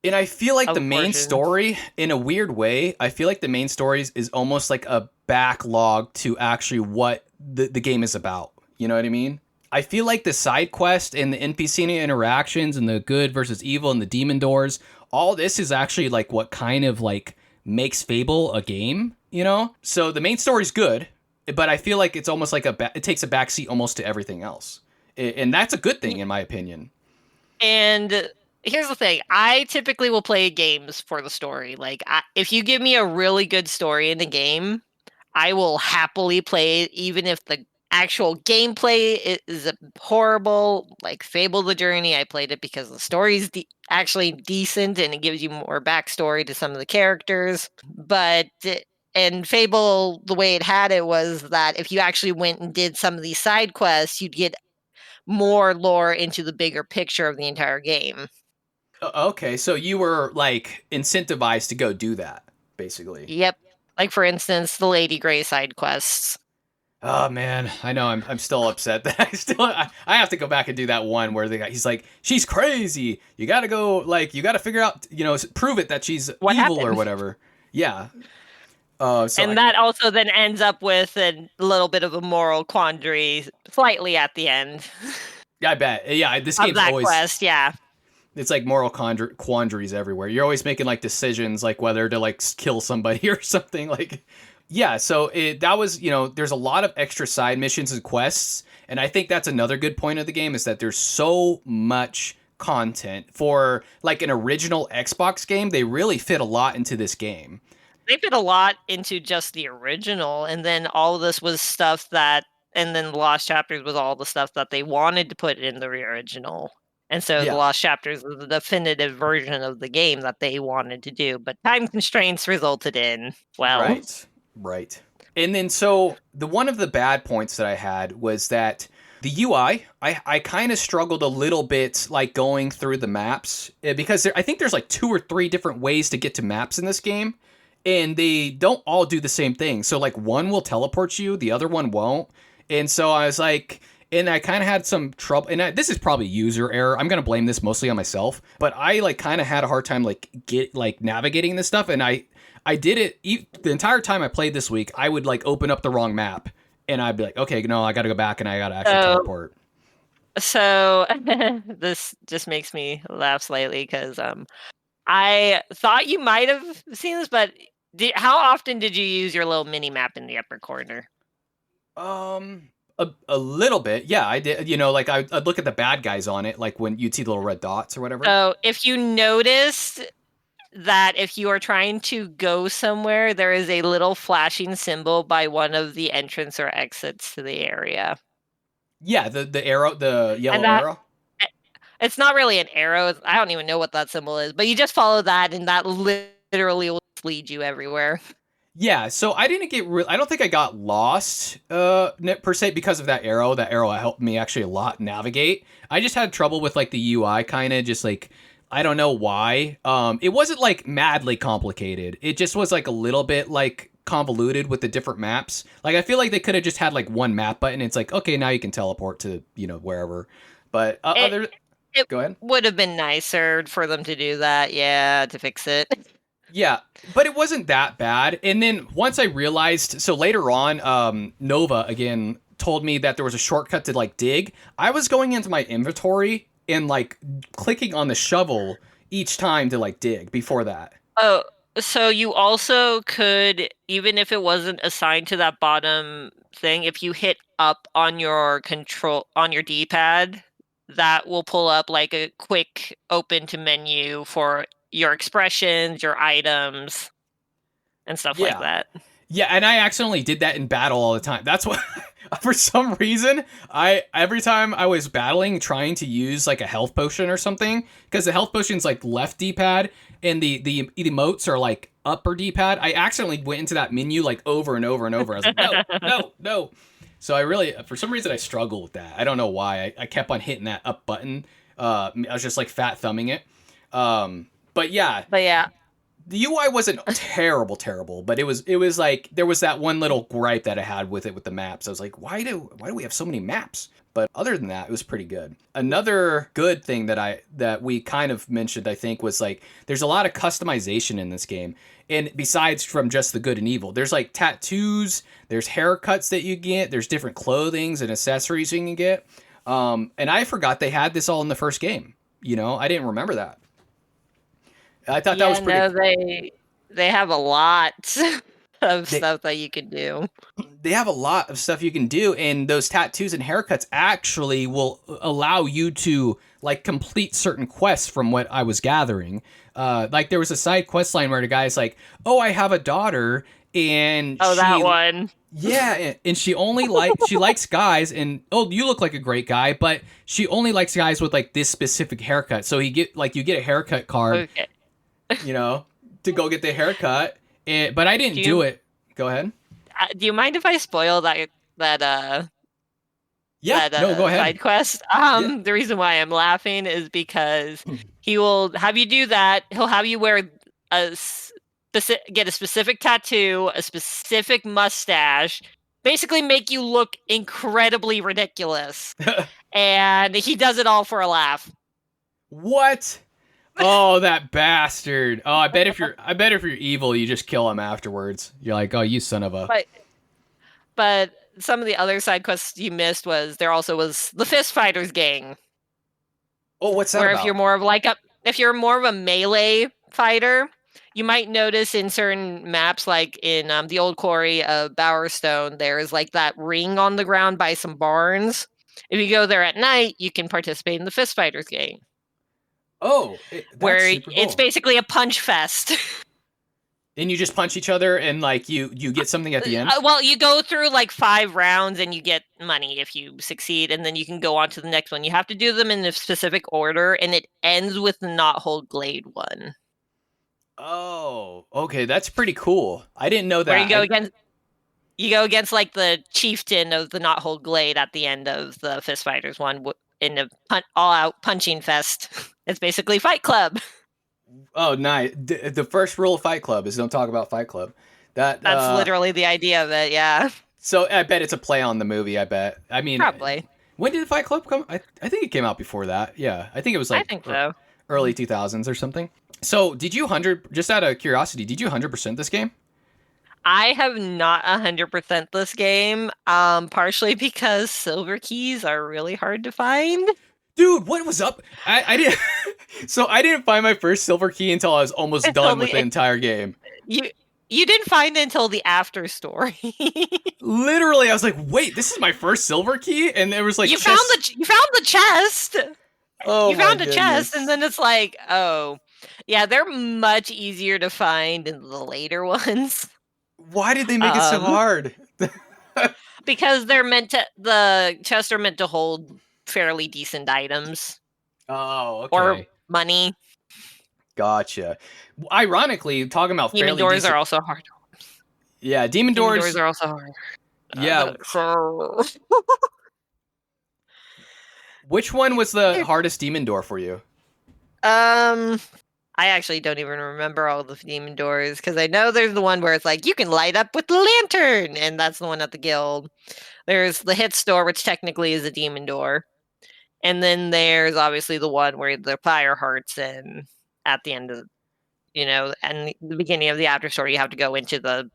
And I feel like the main story, in a weird way, I feel like the main story is almost like a backlog to actually what the game is about. You know what I mean? I feel like the side quest and the NPC interactions and the good versus evil and the demon doors, all this is actually what kind of makes Fable a game, So the main story's good, but I feel like it's almost it takes a backseat almost to everything else. And that's a good thing in my opinion. And here's the thing. I typically will play games for the story. Like, if you give me a really good story in the game, I will happily play it, even if the actual gameplay is horrible. Like Fable the Journey, I played it because the story's actually decent and it gives you more backstory to some of the characters. But in Fable, the way it had it was that if you actually went and did some of these side quests, you'd get more lore into the bigger picture of the entire game. Okay, so you were like incentivized to go do that, basically. Yep. Like for instance, the Lady Grey side quests. Oh man, I know I'm still upset that I have to go back and do that one where the guy he's like, she's crazy. You gotta go, like, you gotta figure out, prove it that she's What evil or happened? whatever. Yeah. And that also then ends up with a little bit of a moral quandary slightly at the end I bet. Yeah, this of game's that always, quest. Yeah. it's like moral quandaries everywhere. You're always making like decisions like whether to like kill somebody or something like. Yeah, so that was, there's a lot of extra side missions and quests, and I think that's another good point of the game is that there's so much content for like an original Xbox game. They really fit a lot into this game. They fit a lot into just the original, and then all of this was stuff and then the Lost Chapters was all the stuff that they wanted to put in the original. And so the Yeah. Lost Chapters was the definitive version of the game that they wanted to do, but time constraints resulted in, well, Right. Right. And then so the one of the bad points that I had was that the UI, I kind of struggled a little bit like going through the maps because I think there's like 2 or 3 different ways to get to maps in this game, and they don't all do the same thing. So like one will teleport you, the other one won't. And so I was like, and I kind of had some trouble, and this is probably user error. I'm gonna blame this mostly on myself, but I like kind of had a hard time like navigating this stuff, and I did it the entire time I played this week. I would like open up the wrong map, and I'd be like, okay, no, I got to go back and I got to actually teleport. So this just makes me laugh slightly because I thought you might have seen this, but how often did you use your little mini map in the upper corner? A little bit, yeah, I did. Like I'd look at the bad guys on it, like when you'd see the little red dots or whatever. So if you noticed that if you are trying to go somewhere, there is a little flashing symbol by one of the entrance or exits to the area. Yeah, the arrow, the yellow And that arrow. it's not really an arrow. I don't even know what that symbol is, but you just follow that, and that literally will lead you everywhere. Yeah, so I didn't get I don't think I got lost per se because of that arrow. That arrow helped me actually a lot navigate. I just had trouble with like the UI, kind of just like, I don't know why. It wasn't like madly complicated. It just was like a little bit like convoluted with the different maps. Like I feel like they could have just had like one map button. It's like, okay, now you can teleport to, wherever. But It go ahead. would have been nicer for them to do that, yeah, to fix it. Yeah, but it wasn't that bad. And then once I realized, so later on, Nova again told me that there was a shortcut to like dig. I was going into my inventory and like clicking on the shovel each time to like dig before that. Oh, so you also could, even if it wasn't assigned to that bottom thing, if you hit up on your D-pad, that will pull up like a quick open to menu for your expressions, your items, and stuff like Yeah. that. Yeah, and I accidentally did that in battle all the time. That's what for some reason, every time I was battling trying to use like a health potion or something, because the health potion's like left D-pad and the emotes are like upper D-pad, I accidentally went into that menu like over and over and over. I was like, no, no, no. So I really, for some reason, I struggle with that. I don't know why. I kept on hitting that up button. I was just like fat thumbing it. But yeah, But yeah, the UI wasn't terrible, but it was like there was that one little gripe that I had with it with the maps. I was like, why do we have so many maps? But other than that, it was pretty good. Another good thing that we kind of mentioned, I think, was like there's a lot of customization in this game. And besides from just the good and evil, there's like tattoos, there's haircuts that you get, there's different clothings and accessories you can get. And I forgot they had this all in the first game. I didn't remember that. I thought that was pretty. No, they have a lot. of They stuff that you can do. they have a lot of stuff you can do, and those tattoos and haircuts actually will allow you to like complete certain quests from what I was gathering. Like there was a side quest line where the guy's like, "Oh, I have a daughter, and Oh, that one. yeah, and she likes guys, and oh, you look like a great guy, but she only likes guys with like this specific haircut. So you get a haircut card, Okay. you know, to go get the haircut. But I didn't Do do you it. Go ahead. do you mind if I spoil that Yeah, no, go ahead. side quest? Yeah. The reason why I'm laughing is because he will have you do that. He'll have you wear get a specific tattoo, a specific mustache, basically make you look incredibly ridiculous. And he does it all for a laugh. What? Oh, that bastard. Oh, I bet if you're evil, you just kill him afterwards. You're like, "Oh, you son of a." But some of the other side quests you missed was there also was the Fist Fighters gang, Oh, what's that where about? if you're more of a melee fighter, you might notice in certain maps, like in the old quarry of Bowerstone, there's like that ring on the ground by some barns. If you go there at night, you can participate in the Fist Fighters game, Oh, that's where super it's cool. basically a punch fest. And you just punch each other, and like you get something at the end. Well, you go through like 5 rounds and you get money if you succeed, and then you can go on to the next one. You have to do them in a specific order, and it ends with the not hold glade one, Oh, okay, that's pretty cool. I didn't know where that. you go against like the chieftain of the not hold glade at the end of the Fist Fighters one in a all out punching fest. It's basically Fight Club. Oh, nice. The first rule of Fight Club is don't talk about Fight Club. That That's literally the idea of it. Yeah, So I bet it's a play on the movie. I bet. I mean, probably. when did Fight Club come? I think it came out before that. Yeah, I think it was I like think so. early 2000s or something. So did you hundred? Just out of curiosity, did you 100% this game? I have not 100% this game, partially because silver keys are really hard to find. Dude, what was up? I didn't. So I didn't find my first silver key until I was almost Until done with the entire game. you you didn't find it until the after story. Literally, I was like, "Wait, this is my first silver key," and there was like you chest. found the chest. Oh You my found a chest, and goodness! then it's like, oh, yeah, they're much easier to find in the later ones. Why did they make it so hard? Because the chests are meant to hold fairly decent items Oh, or okay. money. Gotcha. Ironically, talking about Demon fairly doors decent. are also hard. Yeah, Demon Demon Doors. doors are also hard. Yeah. So Which one was the hardest Demon Door for you? I actually don't even remember all the demon doors because I know there's the one where it's like you can light up with the lantern, and that's the one at the guild. There's the hit store, which technically is a demon door, and then there's obviously the one where the fire hearts, and at the end of and the beginning of the after story, you have to go into the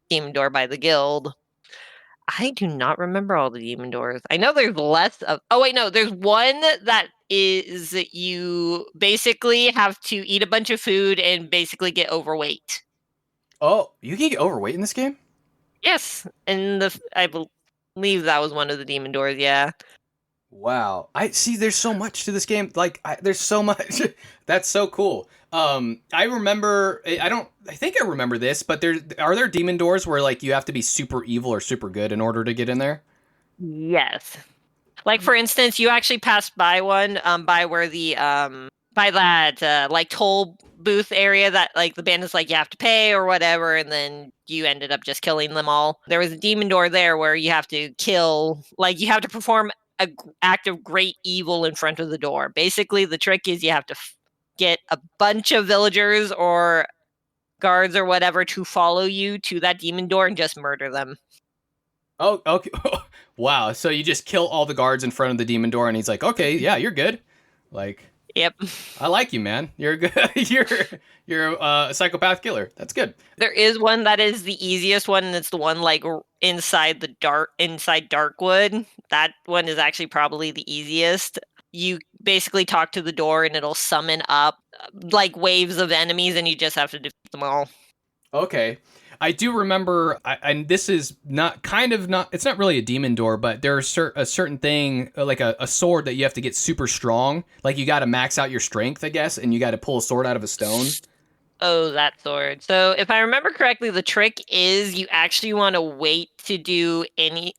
demon door by the guild. I do not remember all the demon doors. I know there's less of. Oh wait, no, there's one that is you basically have to eat a bunch of food and basically get overweight. Oh, you can get overweight in this game? Yes, and I believe that was one of the demon doors. Yeah. Wow. I see there's so much to this game. Like there's so much. That's so cool. I remember I think I remember this, but there demon doors where like you have to be super evil or super good in order to get in there? Yes. Like for instance, you actually passed by one by where the by that like toll booth area that like the bandit's like you have to pay or whatever, and then you ended up just killing them all. There was a demon door there where you have to kill, like you have to perform a act of great evil in front of the door. Basically, the trick is you have to get a bunch of villagers or guards or whatever to follow you to that demon door and just murder them. Oh, okay. Wow. So you just kill all the guards in front of the demon door, and he's like, "Okay, yeah, you're good." Like, Yep. I like you, man. You're good. you're a psychopath killer. That's good. There is one that is the easiest one, and it's the one like inside Darkwood. That one is actually probably the easiest. You basically talk to the door, and it'll summon up like waves of enemies, and you just have to defeat them all. Okay. I do remember, and this is not kind of not. It's not really a demon door, but there's a certain thing like a sword that you have to get super strong. Like you got to max out your strength, I guess, and you got to pull a sword out of a stone. Oh, that sword. So if I remember correctly, the trick is you actually want to wait to do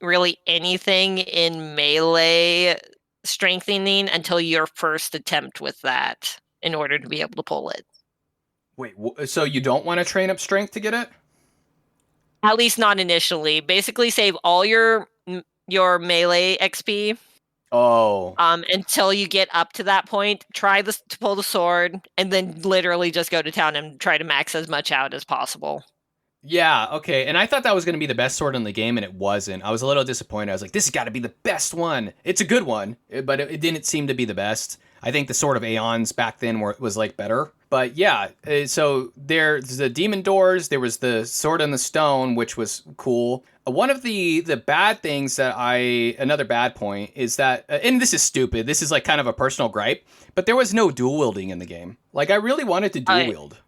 really anything in melee strengthening until your first attempt with that in order to be able to pull it. Wait, so you don't want to train up strength to get it? At least not initially. Basically save all your melee XP Oh, until you get up to that point. Try to pull the sword and then literally just go to town and try to max as much out as possible. yeah, okay. And I thought that was going to be the best sword in the game, and it wasn't. I was a little disappointed. I was like, this has got to be the best one. It's a good one, but it didn't seem to be the best. I think the Sword of Aeons back then was like better. But yeah, so there's the demon doors. There was the sword in the stone, which was cool. One of the bad things that another bad point is that, and this is stupid. This is like kind of a personal gripe, but there was no dual wielding in the game. Like I really wanted to dual I wield.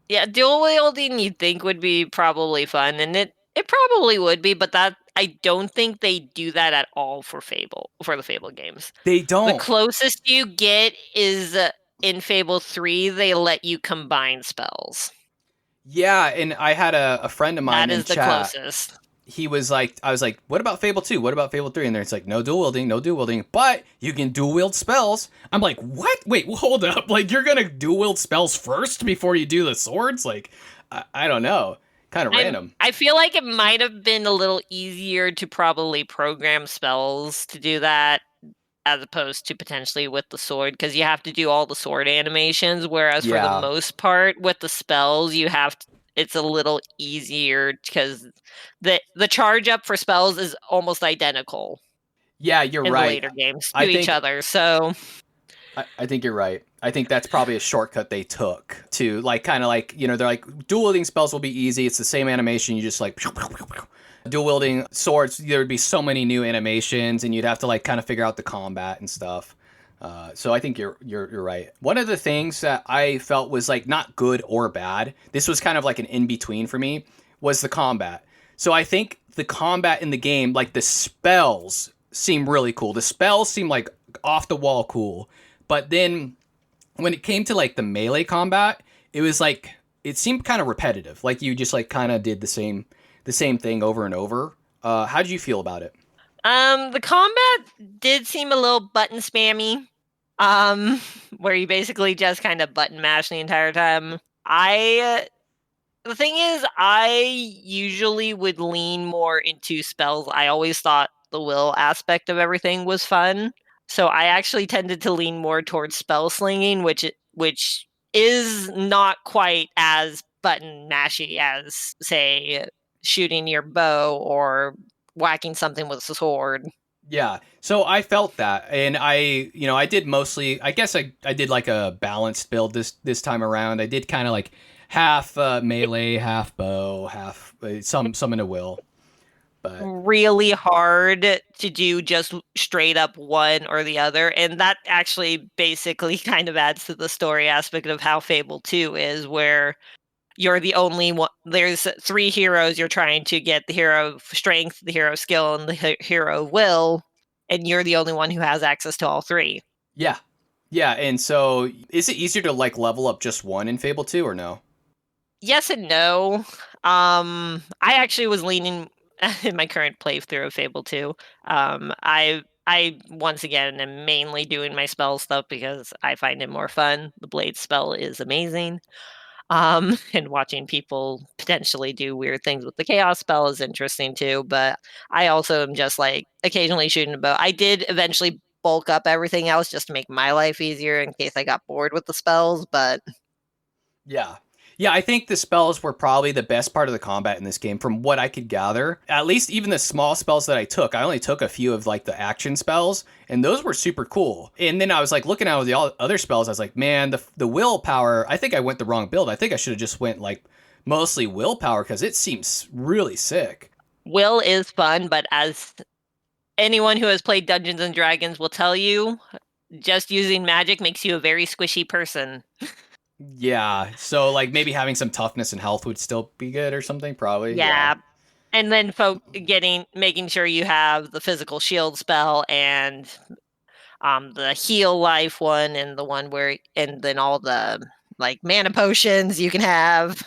Yeah, dual wielding you'd think would be probably fun, and it probably would be, but that I don't think they do that at all for the Fable games. They The don't. closest you get is in Fable 3, they let you combine spells. Yeah, and I had a friend of mine That in is the chat. closest. He was like, I was like, what about Fable 2? What about Fable 3? And it's like, no dual wielding, no dual wielding, but you can dual wield spells. I'm like, what? Wait, hold up. Like, you're going to dual wield spells first before you do the swords? Like, I don't know. Kind of random. I feel like it might have been a little easier to probably program spells to do that as opposed to potentially with the sword, because you have to do all the sword animations, whereas for the Yeah. most part with the spells it's a little easier because the charge up for spells is almost identical Yeah, you're in the right. later games I to each think other. So I think you're right. I think that's probably a shortcut they took to like kind of like, they're like dual wielding spells will be easy. It's the same animation. You just like dual wielding swords. There would be so many new animations, and you'd have to like kind of figure out the combat and stuff. So I think you're right. One of the things that I felt was like not good or bad. This was kind of like an in between for me. Was the combat. So I think the combat in the game, like the spells, seem really cool. The spells seem like off the wall cool. But then when it came to like the melee combat, it was like it seemed kind of repetitive. Like you just like kind of did the same thing over and over. How did you feel about it? the combat did seem a little button spammy. Um where you basically just kind of button mash the entire time. I The thing is, I usually would lean more into spells. I always thought the will aspect of everything was fun. So I actually tended to lean more towards spell slinging, which is not quite as button mashy as, say, shooting your bow or whacking something with a sword. Yeah. So I felt that, and I did mostly. I guess I did like a balanced build this time around. I did kind of like half melee, half bow, half some in a will. But Really hard to do just straight up one or the other, and that actually basically kind of adds to the story aspect of how Fable 2 is, where you're the only one. There's three heroes. You're trying to get the hero of strength, the hero of skill, and the hero of will, and you're the only one who has access to all three. yeah, yeah. And so, is it easier to like level up just one in Fable 2 or no? Yes and no. I actually was leaning in my current playthrough of Fable 2. I once again am mainly doing my spell stuff because I find it more fun. The blade spell is amazing. And watching people potentially do weird things with the chaos spell is interesting too. But I also am just like occasionally shooting a bow. I did eventually bulk up everything else just to make my life easier in case I got bored with the spells, but Yeah. Yeah, I think the spells were probably the best part of the combat in this game from what I could gather. At least even the small spells that I took, I only took a few of like the action spells, and those were super cool. And then I was like looking at all the other spells, I was like, man, the willpower, I think I went the wrong build. I think I should have just went like mostly willpower because it seems really sick. will is fun, but as anyone who has played Dungeons and Dragons will tell you, just using magic makes you a very squishy person. Yeah. So like maybe having some toughness and health would still be good or something. Probably. Yeah. Yeah. And then making sure you have the physical shield spell and the heal life one and the one where and then all the like mana potions you can have.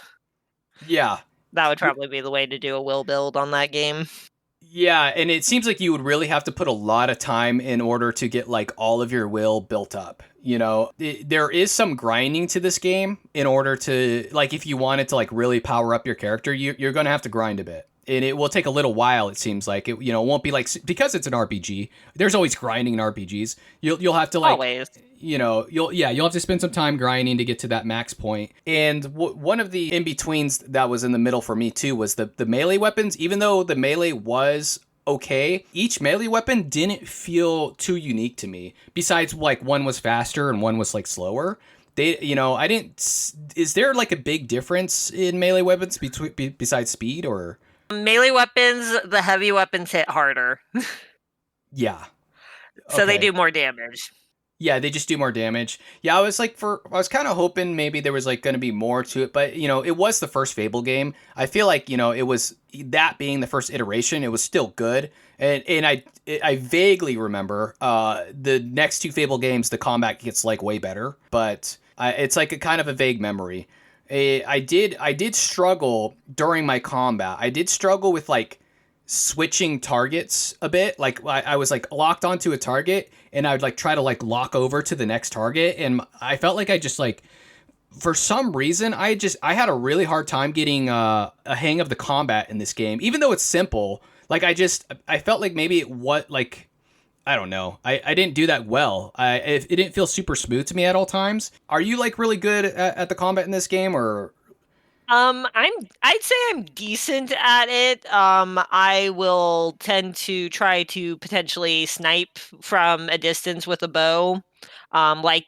Yeah. That would probably be the way to do a will build on that game. Yeah, and it seems like you would really have to put a lot of time in order to get like all of your will built up. There is some grinding to this game in order to like if you wanted to like really power up your character, you're going to have to grind a bit. And it will take a little while. It seems like it won't be like because it's an RPG. There's always grinding in RPGs. You'll have to like Always. you'll have to spend some time grinding to get to that max point. And one of the in betweens that was in the middle for me too was the melee weapons. Even though the melee was okay, each melee weapon didn't feel too unique to me. Besides, like one was faster and one was like slower. I didn't. Is there like a big difference in melee weapons besides speed or? Melee weapons, the heavy weapons hit harder. Yeah. So they Okay. do more damage. Yeah, they just do more damage. Yeah, I was kind of hoping maybe there was like going to be more to it, but it was the first Fable game. I feel like, it was that being the first iteration, it was still good. And I vaguely remember the next two Fable games the combat gets like way better, but it's like a kind of a vague memory. I did struggle during my combat. I did struggle with like switching targets a bit. Like I was like locked onto a target and I would like try to like lock over to the next target. And I felt like I just like, for some reason, I had a really hard time getting a hang of the combat in this game, even though it's simple. Like I felt like maybe what like, I don't know. I didn't do that well. It didn't feel super smooth to me at all times. Are you like really good at the combat in this game or? I'd say I'm decent at it. I will tend to try to potentially snipe from a distance with a bow. Like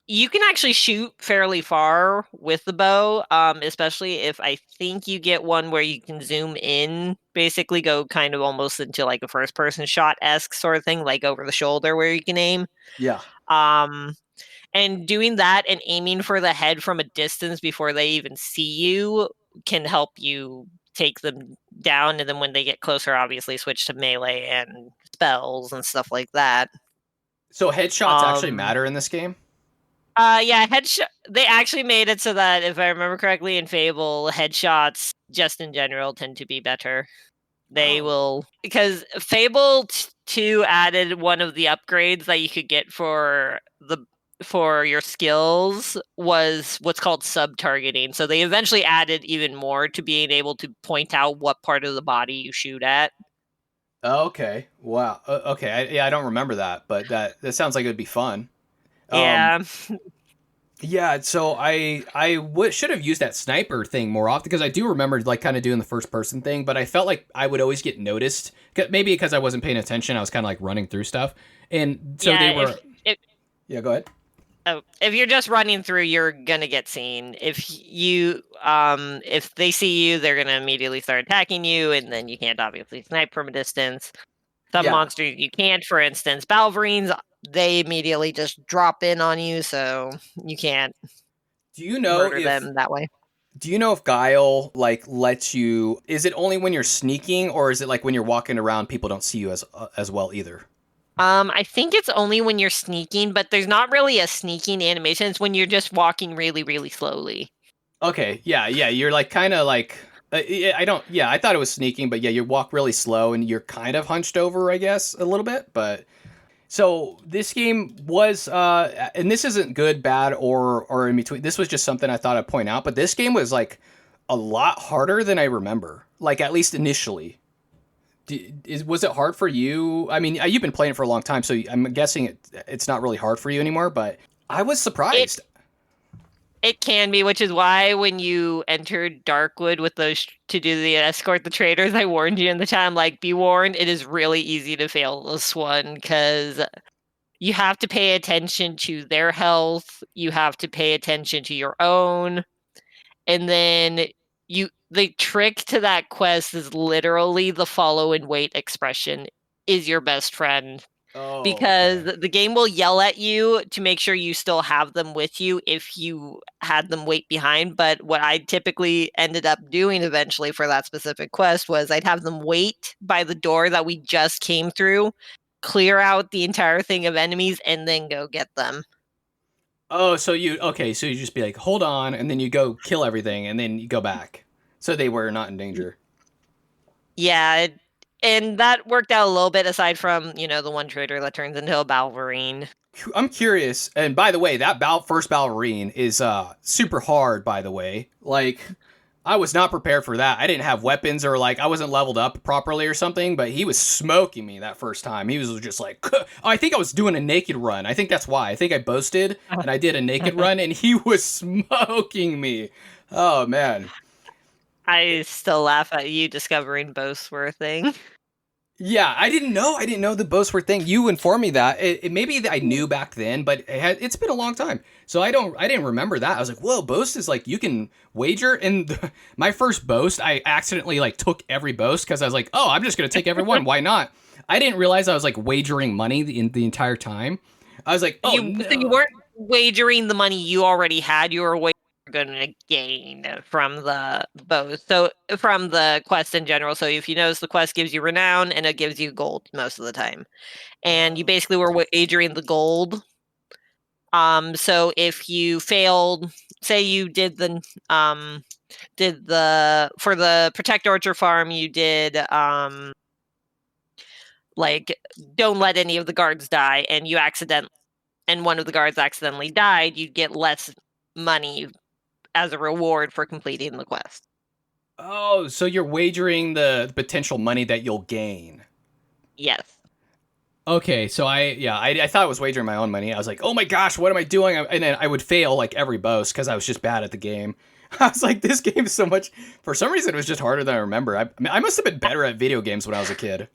you can actually shoot fairly far with the bow, especially if I think you get one where you can zoom in, basically go kind of almost into like a first person shot-esque sort of thing, like over the shoulder where you can aim. Yeah. Um, and doing that and aiming for the head from a distance before they even see you can help you take them down. And then when they get closer, obviously switch to melee and spells and stuff like that. So headshots actually Um, matter in this game? yeah, headshot. They actually made it so that if I remember correctly in Fable, headshots just in general tend to be better. They Oh. will because Fable 2 added one of the upgrades that you could get for your skills was what's called sub-targeting. So they eventually added even more to being able to point out what part of the body you shoot at. Okay. Wow. Okay. Yeah, I don't remember that, but that sounds like it would be fun. Um, Yeah. yeah. So should have used that sniper thing more often because I do remember like kind of doing the first person thing, but I felt like I would always get noticed. Maybe because I wasn't paying attention, I was kind of like running through stuff, and so they Yeah, were. if Yeah. Go ahead. if you're just running through, you're gonna get seen. If they see you, they're gonna immediately start attacking you, and then you can't obviously snipe from a distance. Some Yeah. monsters you can't, for instance, Balverines, they immediately just drop in on you, so you can't Do you know murder if them that way. Do you know if Guile like lets you? Is it only when you're sneaking, or is it like when you're walking around, people don't see you as well either? I think it's only when you're sneaking, but there's not really a sneaking animation. It's when you're just walking really, really slowly. Okay, yeah, yeah. You're like kind of like I don't. Yeah, I thought it was sneaking, but yeah, you walk really slow and you're kind of hunched over, I guess, a little bit. But so this game was, and this isn't good, bad, or in between. This was just something I thought I'd point out. But this game was like a lot harder than I remember. Like at least initially. Was it hard for you? I mean, you've been playing it for a long time, so I'm guessing it's not really hard for you anymore. But I was It surprised. it can be, which is why when you entered Darkwood with those to do the escort the traders, I warned you in the time, like, be warned, it is really easy to fail this one because you have to pay attention to their health, you have to pay attention to your own, and then the trick to that quest is literally the follow and wait expression is your best friend. Oh, because okay. the game will yell at you to make sure you still have them with you if you had them wait behind. But what I typically ended up doing eventually for that specific quest was I'd have them wait by the door that we just came through, clear out the entire thing of enemies, and then go get them. Oh, so you just be like, hold on, and then you go kill everything, and then you go back. So they were not in danger. Yeah, and that worked out a little bit aside from, the one trader that turns into a Balverine. I'm curious, and by the way, that first ballerine is super hard. By the way, like I was not prepared for that. I didn't have weapons or like I wasn't leveled up properly or something. But he was smoking me that first time. He was just like, oh, I think I was doing a naked run. I think that's why. I think I boasted and I did a naked run, and he was smoking me. Oh man. I still laugh at you discovering boasts were a thing. Yeah, I didn't know. I didn't know the boasts were thing. You informed me that. Maybe I knew back then, but it's been a long time, so I didn't remember that. I was like, whoa, boast is like you can wager. And my first boast, I accidentally like took every boast because I was like, oh, I'm just gonna take every one. Why not? I didn't realize I was like wagering money the entire time. I was like, oh So you no. weren't wagering the money you already had, you were going to gain from the both. So from the quest in general. So if you notice, the quest gives you renown and it gives you gold most of the time. And you basically were wagering the gold. So if you failed, say you did the for the protect orchard farm, you did like don't let any of the guards die, and one of the guards accidentally died, you'd get less money as a reward for completing the quest. Oh, so you're wagering the potential money that you'll gain. Yes. Okay, so I thought I was wagering my own money. I was like, oh my gosh, what am I doing? And then I would fail like every boast because I was just bad at the game. I was like, this game is so much. For some reason, it was just harder than I remember. I must have been better at video games when I was a kid.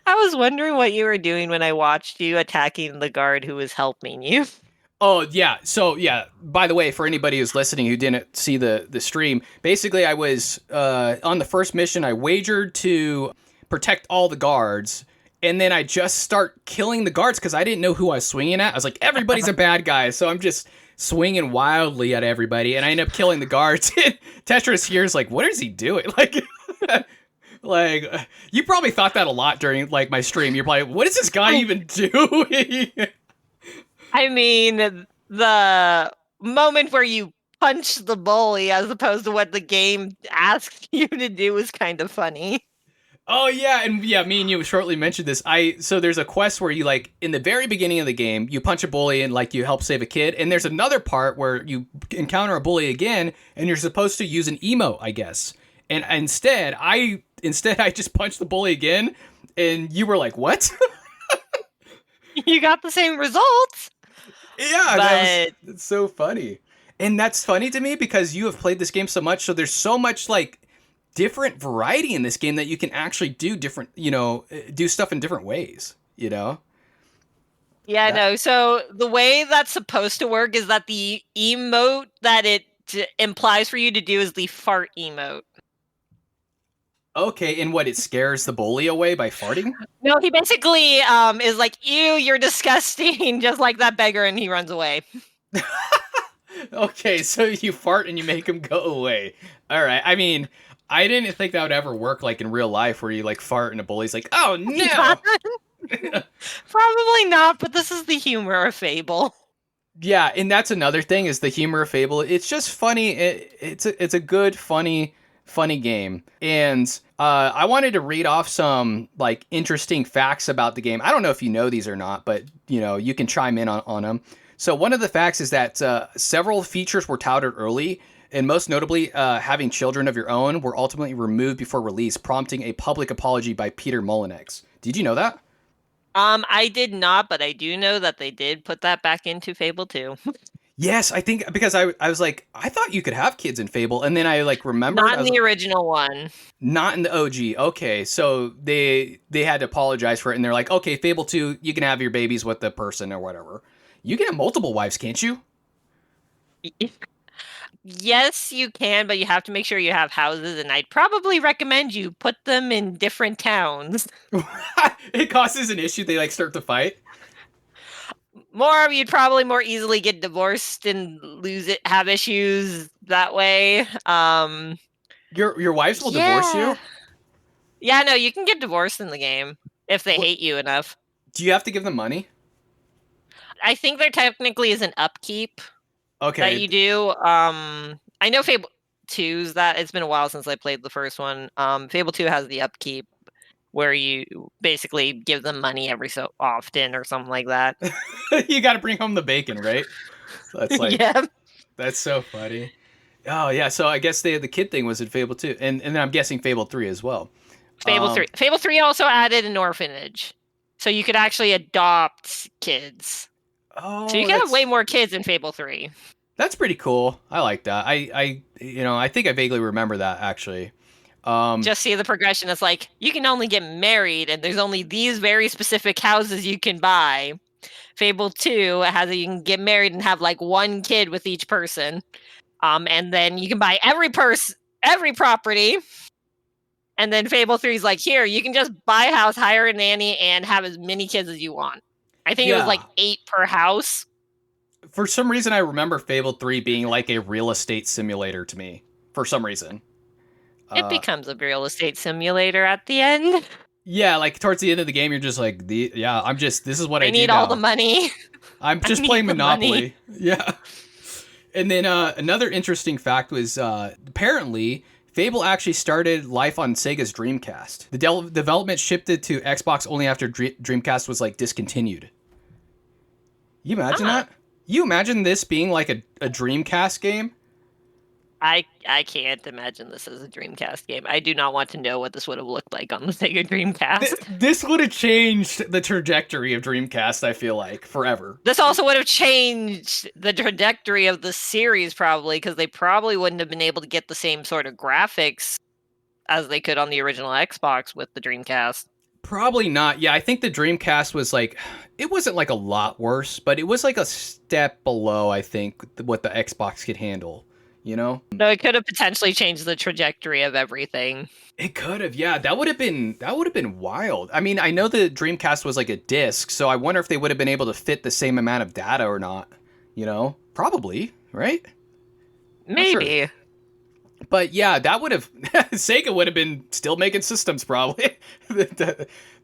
I was wondering what you were doing when I watched you attacking the guard who was helping you. Oh yeah, so yeah. By the way, for anybody who's listening who didn't see the stream, basically I was on the first mission. I wagered to protect all the guards, and then I just start killing the guards because I didn't know who I was swinging at. I was like, everybody's a bad guy, so I'm just swinging wildly at everybody, and I end up killing the guards. Tetra's here is like, what is he doing? Like. Like you probably thought that a lot during like my stream. You're probably, what is this guy even doing? I mean, the moment where you punch the bully as opposed to what the game asks you to do is kind of funny. Oh yeah, and yeah, me and you shortly mentioned this. So there's a quest where you like in the very beginning of the game, you punch a bully and like you help save a kid, and there's another part where you encounter a bully again, and you're supposed to use an emote, I guess. And instead I just punched the bully again, and you were like, "What?" You got the same results. Yeah, But that's so funny. And that's funny to me because you have played this game so much, so there's so much like different variety in this game that you can actually do different, do stuff in different ways, you know? yeah, That no. So the way that's supposed to work is that the emote that it implies for you to do is the fart emote. Okay, and what, it scares the bully away by farting? No, he basically is like, "Ew, you're disgusting," just like that beggar, and he runs away. Okay, so you fart and you make him go away. All right. I mean, I didn't think that would ever work like in real life where you like fart and a bully's like, "Oh Yeah, no." probably not, but this is the humor of Fable. Yeah, and that's another thing is the humor of Fable. It's just funny. It's a good funny game. And I wanted to read off some like interesting facts about the game. I don't know if you know these or not, but you can chime in on them. So one of the facts is that several features were touted early, and most notably, having children of your own were ultimately removed before release, prompting a public apology by Peter Molyneux. Did you know that? I did not, but I do know that they did put that back into Fable 2. Yes, I think because I was like, I thought you could have kids in Fable, and then I like remembered Not I in was the original one. not in the OG. Okay, so they had to apologize for it, and they're like, okay, Fable 2, you can have your babies with the person or whatever. You can have multiple wives, can't you? Yes, you can, but you have to make sure you have houses, and I'd probably recommend you put them in different towns. It causes an issue. They like start to fight. You'd probably more easily get divorced and lose it, have issues that way. Your wives will divorce Yeah. you. Yeah, no, you can get divorced in the game if they What? hate you enough. Do you have to give them money? I think there technically is an upkeep that Okay. you do. I know Fable 2's that it's been a while since I played the first one. Fable 2 has the upkeep where you basically give them money every so often or something like that. You got to bring home the bacon, right? That's like Yeah. that's so funny. Oh yeah, so I guess the kid thing was in Fable 2, and then I'm guessing Fable 3 as well. Fable 3. Fable 3 also added an orphanage. So you could actually adopt kids. So you Oh, can have way more kids in Fable 3. that's pretty cool. I like that. I think I vaguely remember that actually. Just see the progression. It's like you can only get married, and there's only these very specific houses you can buy. Fable 2 has you can get married and have like one kid with each person. And then you can buy every property. And then Fable 3 is like, here, you can just buy a house, hire a nanny, and have as many kids as you want. I think it was like yeah. 8 per house. For some reason, I remember Fable 3 being like a real estate simulator to me. For some reason. It becomes a real estate simulator at the end. Yeah, like towards the end of the game, you're just like, this is what I do need now. all the money. I'm just playing Monopoly. Yeah. And then another interesting fact was apparently Fable actually started life on Sega's Dreamcast. The development shifted to Xbox only after Dreamcast was like discontinued. You imagine that? You imagine this being like a Dreamcast game? I can't imagine this as a Dreamcast game. I do not want to know what this would have looked like on the Sega Dreamcast. This would have changed the trajectory of Dreamcast, I feel like, forever. This also would have changed the trajectory of the series, probably, because they probably wouldn't have been able to get the same sort of graphics as they could on the original Xbox with the Dreamcast. Probably not. Yeah, I think the Dreamcast was like, it wasn't like a lot worse, but it was like a step below, I think, what the Xbox could handle. You know? No, it could have potentially changed the trajectory of everything. It could have, yeah. That would have been wild. I mean, I know the Dreamcast was like a disc, so I wonder if they would have been able to fit the same amount of data or not. You know? Probably, right? Maybe. Sure. But yeah, that would have Sega would have been still making systems probably.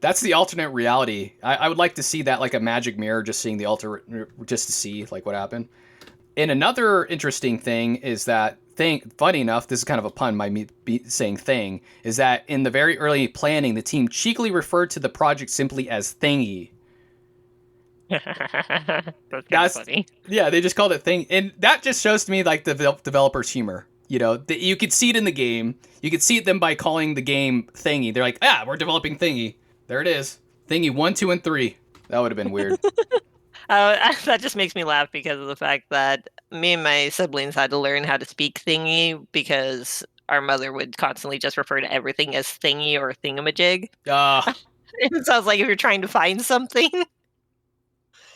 That's the alternate reality. I would like to see that like a magic mirror, just seeing the just to see like what happened. And another interesting thing is that funny enough, this is kind of a pun by me saying thing, is that in the very early planning, the team cheekily referred to the project simply as Thingy. That's funny. Yeah, they just called it Thing. And that just shows to me like the developer's humor. You know, you could see it in the game. You could see it them by calling the game Thingy. They're like, we're developing Thingy. There it is. Thingy 1, 2, and 3. That would have been weird. That just makes me laugh because of the fact that me and my siblings had to learn how to speak Thingy because our mother would constantly just refer to everything as Thingy or Thingamajig. It sounds like if you're trying to find something.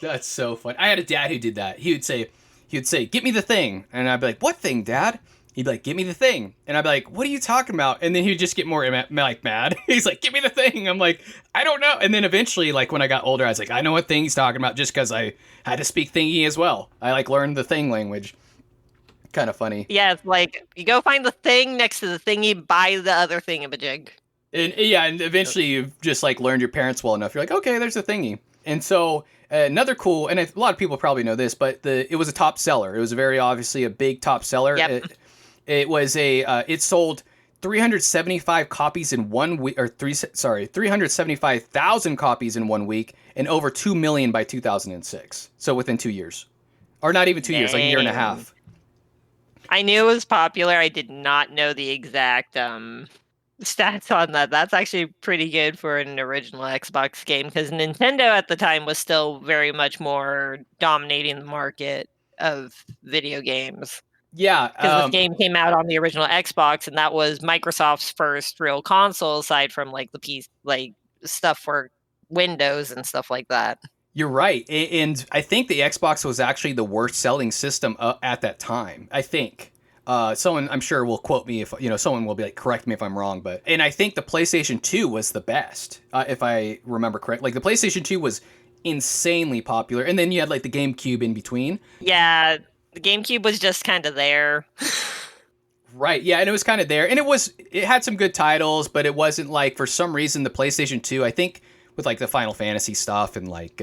That's so fun. I had a dad who did that. He would say, "Get me the thing," and I'd be like, "What thing, Dad?" He'd be like, "Get me the thing," and I'd be like, "What are you talking about?" And then he'd just get more like mad. He's like, "Get me the thing." I'm like, "I don't know." And then eventually, like when I got older, I was like, "I know what thing he's talking about," just because I had to speak Thingy as well. I like learned the thing language. Kind of funny. Yeah, it's like you go find the thing next to the thingy, buy the other thingamajig. And eventually you've just like learned your parents well enough. You're like, okay, there's a Thingy. And so another cool, and a lot of people probably know this, but it was a top seller. It was very obviously a big top seller. Yep. It sold 375 copies in 1 week, or 375,000 copies in 1 week, and over 2 million by 2006. So within 2 years, or not even 2 years, like a year and a half. I knew it was popular. I did not know the exact stats on that. That's actually pretty good for an original Xbox game because Nintendo at the time was still very much more dominating the market of video games. Yeah, because this game came out on the original Xbox, and that was Microsoft's first real console, aside from like the piece, like stuff for Windows and stuff like that. You're right, and I think the Xbox was actually the worst selling system at that time. I think. Someone I'm sure will quote me if someone will be like correct me if I'm wrong, but and I think the PlayStation 2 was the best, if I remember correct. Like the PlayStation 2 was insanely popular, and then you had like the GameCube in between. Yeah, the GameCube was just kind of there. Right, yeah, and it was kind of there, and it had some good titles, but it wasn't like for some reason the PlayStation 2. I think with like the Final Fantasy stuff and like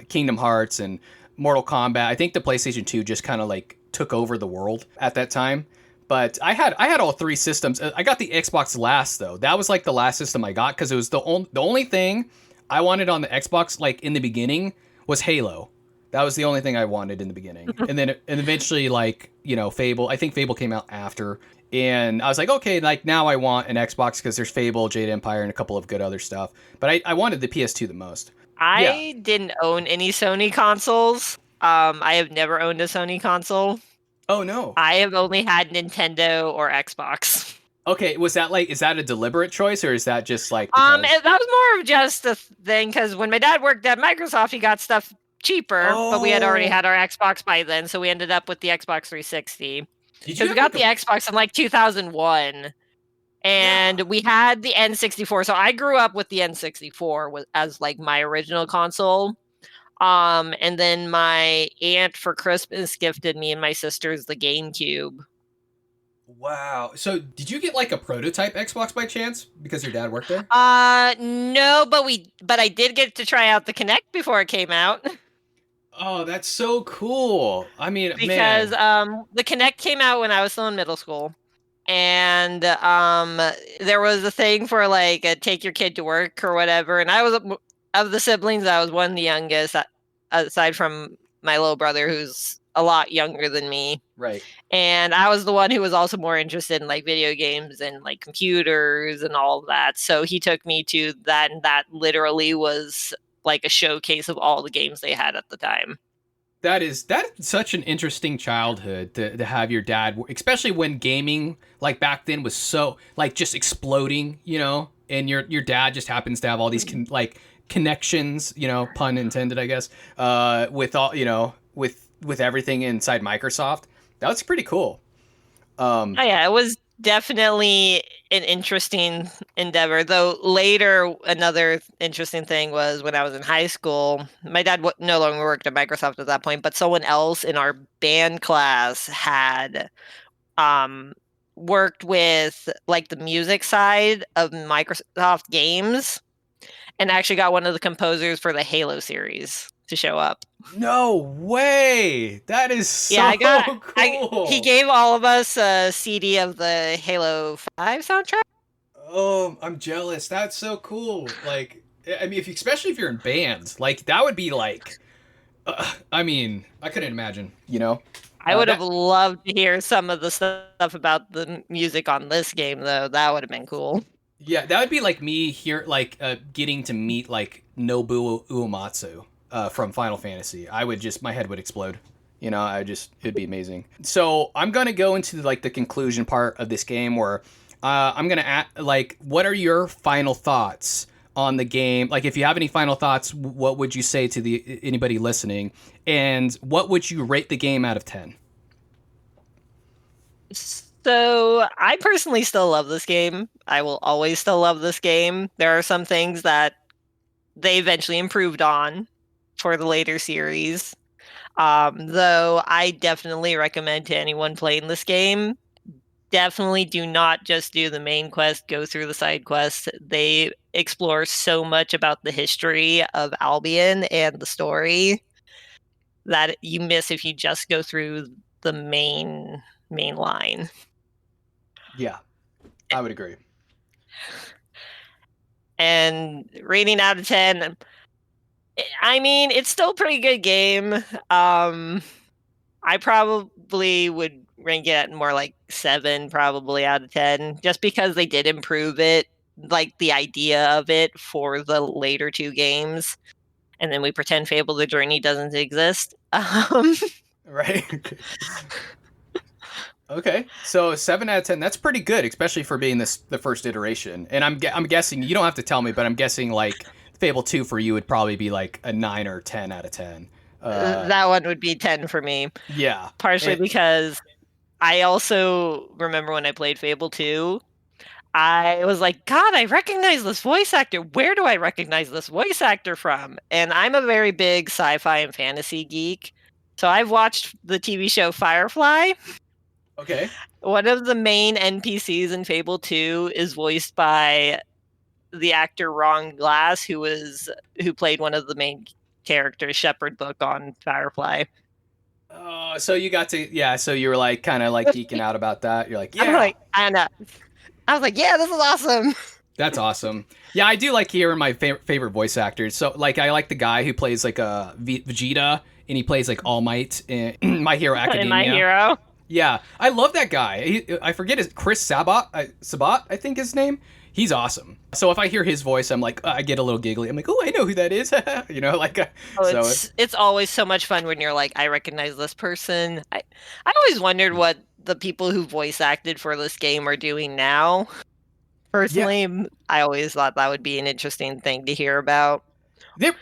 Kingdom Hearts and Mortal Kombat, I think the PlayStation 2 just kind of like took over the world at that time. But I had all three systems. I got the Xbox last though. That was like the last system I got because it was the only thing I wanted on the Xbox like in the beginning was Halo. That was the only thing I wanted in the beginning. And eventually like, Fable. I think Fable came out after. And I was like, okay, like now I want an Xbox because there's Fable, Jade Empire, and a couple of good other stuff. But I wanted the PS2 the most. Yeah. I didn't own any Sony consoles. I have never owned a Sony console. Oh no. I have only had Nintendo or Xbox. Okay, is that a deliberate choice or is that just like because... That was more of just a thing because when my dad worked at Microsoft, he got stuff cheaper, but we had already had our Xbox by then, so we ended up with the Xbox 360. Because we got the Xbox in like 2001, and we had the N64. So I grew up with the N64 as like my original console. And then my aunt for Christmas gifted me and my sisters the GameCube. Wow. So did you get like a prototype Xbox by chance because your dad worked there? No, but I did get to try out the Kinect before it came out. Oh, that's so cool. I mean, because man. The Kinect came out when I was still in middle school. And there was a thing for like take your kid to work or whatever. And I was of the siblings, I was one of the youngest, aside from my little brother, who's a lot younger than me. Right. And I was the one who was also more interested in like video games and like computers and all of that. So he took me to that, and that literally was like a showcase of all the games they had at the time. That's such an interesting childhood to have your dad, especially when gaming like back then was so like just exploding, and your dad just happens to have all these connections, pun intended, I guess, with all, with everything inside Microsoft. That was pretty cool. Oh yeah, it was definitely an interesting endeavor. Though later, another interesting thing was when I was in high school. My dad no longer worked at Microsoft at that point, but someone else in our band class had worked with like the music side of Microsoft games, and actually got one of the composers for the Halo series to show up. No way! That is so cool. He gave all of us a CD of the Halo 5 soundtrack. Oh, I'm jealous. That's so cool. Like, I mean, especially if you're in bands, like that would be like, I mean, I couldn't imagine, I would have loved to hear some of the stuff about the music on this game, though. That would have been cool. Yeah, that would be like me here, like getting to meet like Nobuo Uematsu from Final Fantasy. My head would explode. It'd be amazing. So I'm gonna go into like the conclusion part of this game where I'm gonna ask, like, what are your final thoughts on the game? Like, if you have any final thoughts, what would you say to anybody listening? And what would you rate the game out of 10? So I personally still love this game. I will always still love this game. There are some things that they eventually improved on for the later series. Though I definitely recommend to anyone playing this game, definitely do not just do the main quest, go through the side quests. They explore so much about the history of Albion and the story that you miss if you just go through the main line. Yeah, I would agree. And rating out of 10, I mean, it's still a pretty good game. I probably would rank it at more like 7 probably out of 10, just because they did improve it, like the idea of it for the later two games. And then we pretend Fable the Journey doesn't exist. Right. Okay, so 7 out of 10. That's pretty good, especially for being the first iteration. And I'm guessing you don't have to tell me, but I'm guessing like Fable 2 for you would probably be like a 9 or 10 out of 10. That one would be 10 for me. Yeah, partially because I also remember when I played Fable 2, I was like, God, I recognize this voice actor. Where do I recognize this voice actor from? And I'm a very big sci-fi and fantasy geek. So I've watched the TV show Firefly. Okay. One of the main NPCs in Fable 2 is voiced by the actor Ron Glass, who played one of the main characters, Shepherd Book on Firefly. Oh, so you got to, yeah, so you were like kind of like geeking out about that. You're like, I'm yeah, like, I know. I was like, yeah, this is awesome. that's awesome. Yeah, I do like hearing my favorite voice actors. So, like, I like the guy who plays like a Vegeta, and he plays like All Might in My Hero In My Academia. Hero. Yeah, I love that guy. I forget his Chris Sabat, Sabat, I think his name. He's awesome. So if I hear his voice, I'm like, I get a little giggly. I'm like, oh, I know who that is. You know, like, Oh, so it's always so much fun when you're like, I recognize this person. I always wondered what the people who voice acted for this game are doing now. yeah. Personally, I always thought that would be an interesting thing to hear about.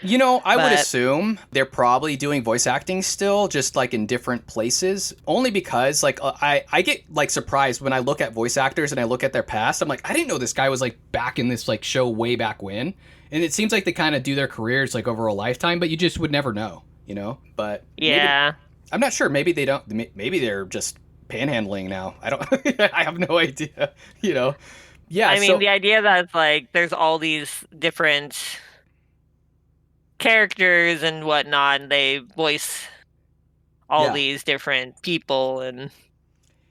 You know, I would But assume they're probably doing voice acting still, just like in different places. Only because, like, I get like surprised when I look at voice actors and I look at their past. I'm like, I didn't know this guy was like back in this like show way back when. And it seems like they kind of do their careers like over a lifetime, but you just would never know, you know. But maybe, yeah, I'm not sure. Maybe they don't. Maybe they're just panhandling now. I don't. I have no idea. You know. Yeah. I mean, So the idea that like there's all these different characters and whatnot, and they voice all yeah, these different people, and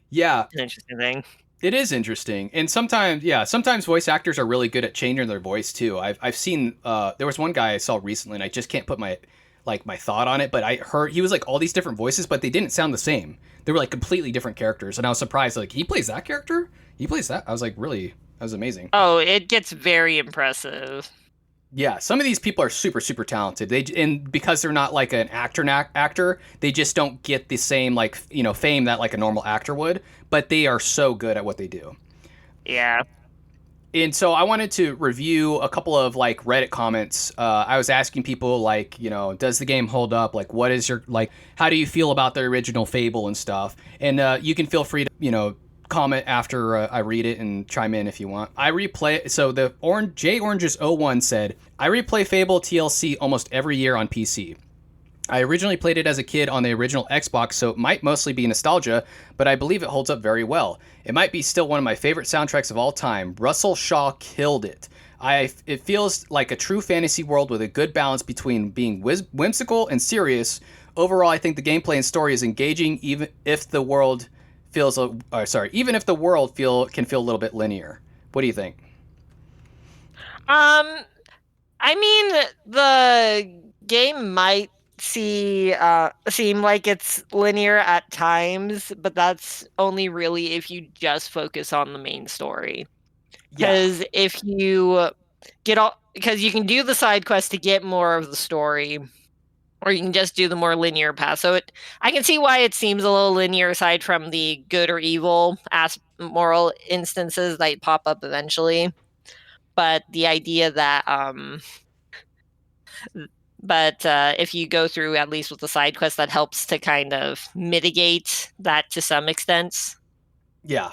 yeah. it's an interesting thing. It is interesting, and sometimes, yeah, sometimes voice actors are really good at changing their voice too. I've seen there was one guy I saw recently, and I just can't put my thought on it, but I heard he was like all these different voices, but they didn't sound the same. They were like completely different characters, and I was surprised. Like he plays that character, he plays that. I was like, really, that was amazing. Oh, it gets very impressive. Yeah, some of these people are super talented. And because they're not like an actor, they just don't get the same like fame that like a normal actor would. But they are so good at what they do. Yeah. And so I wanted to review a couple of like Reddit comments. I was asking people like, does the game hold up? Like, what is your like? How do you feel about the original Fable and stuff? And you can feel free to comment after I read it and chime in if you want. I replay. So the J Oranges 01 said, I replay Fable TLC almost every year on PC. I originally played it as a kid on the original Xbox, so it might mostly be nostalgia, but I believe it holds up very well. It might be still one of my favorite soundtracks of all time. Russell Shaw killed it. It feels like a true fantasy world with a good balance between being whimsical and serious. Overall, I think the gameplay and story is engaging, even if the world even if the world can feel a little bit linear. What do you think? I mean, the game might seem like it's linear at times, but that's only really if you just focus on the main story. Yeah. Because if you because you can do the side quest to get more of the story, or you can just do the more linear path. So I can see why it seems a little linear aside from the good or evil moral instances that pop up eventually. But the idea that if you go through at least with the side quest, that helps to kind of mitigate that to some extent. Yeah.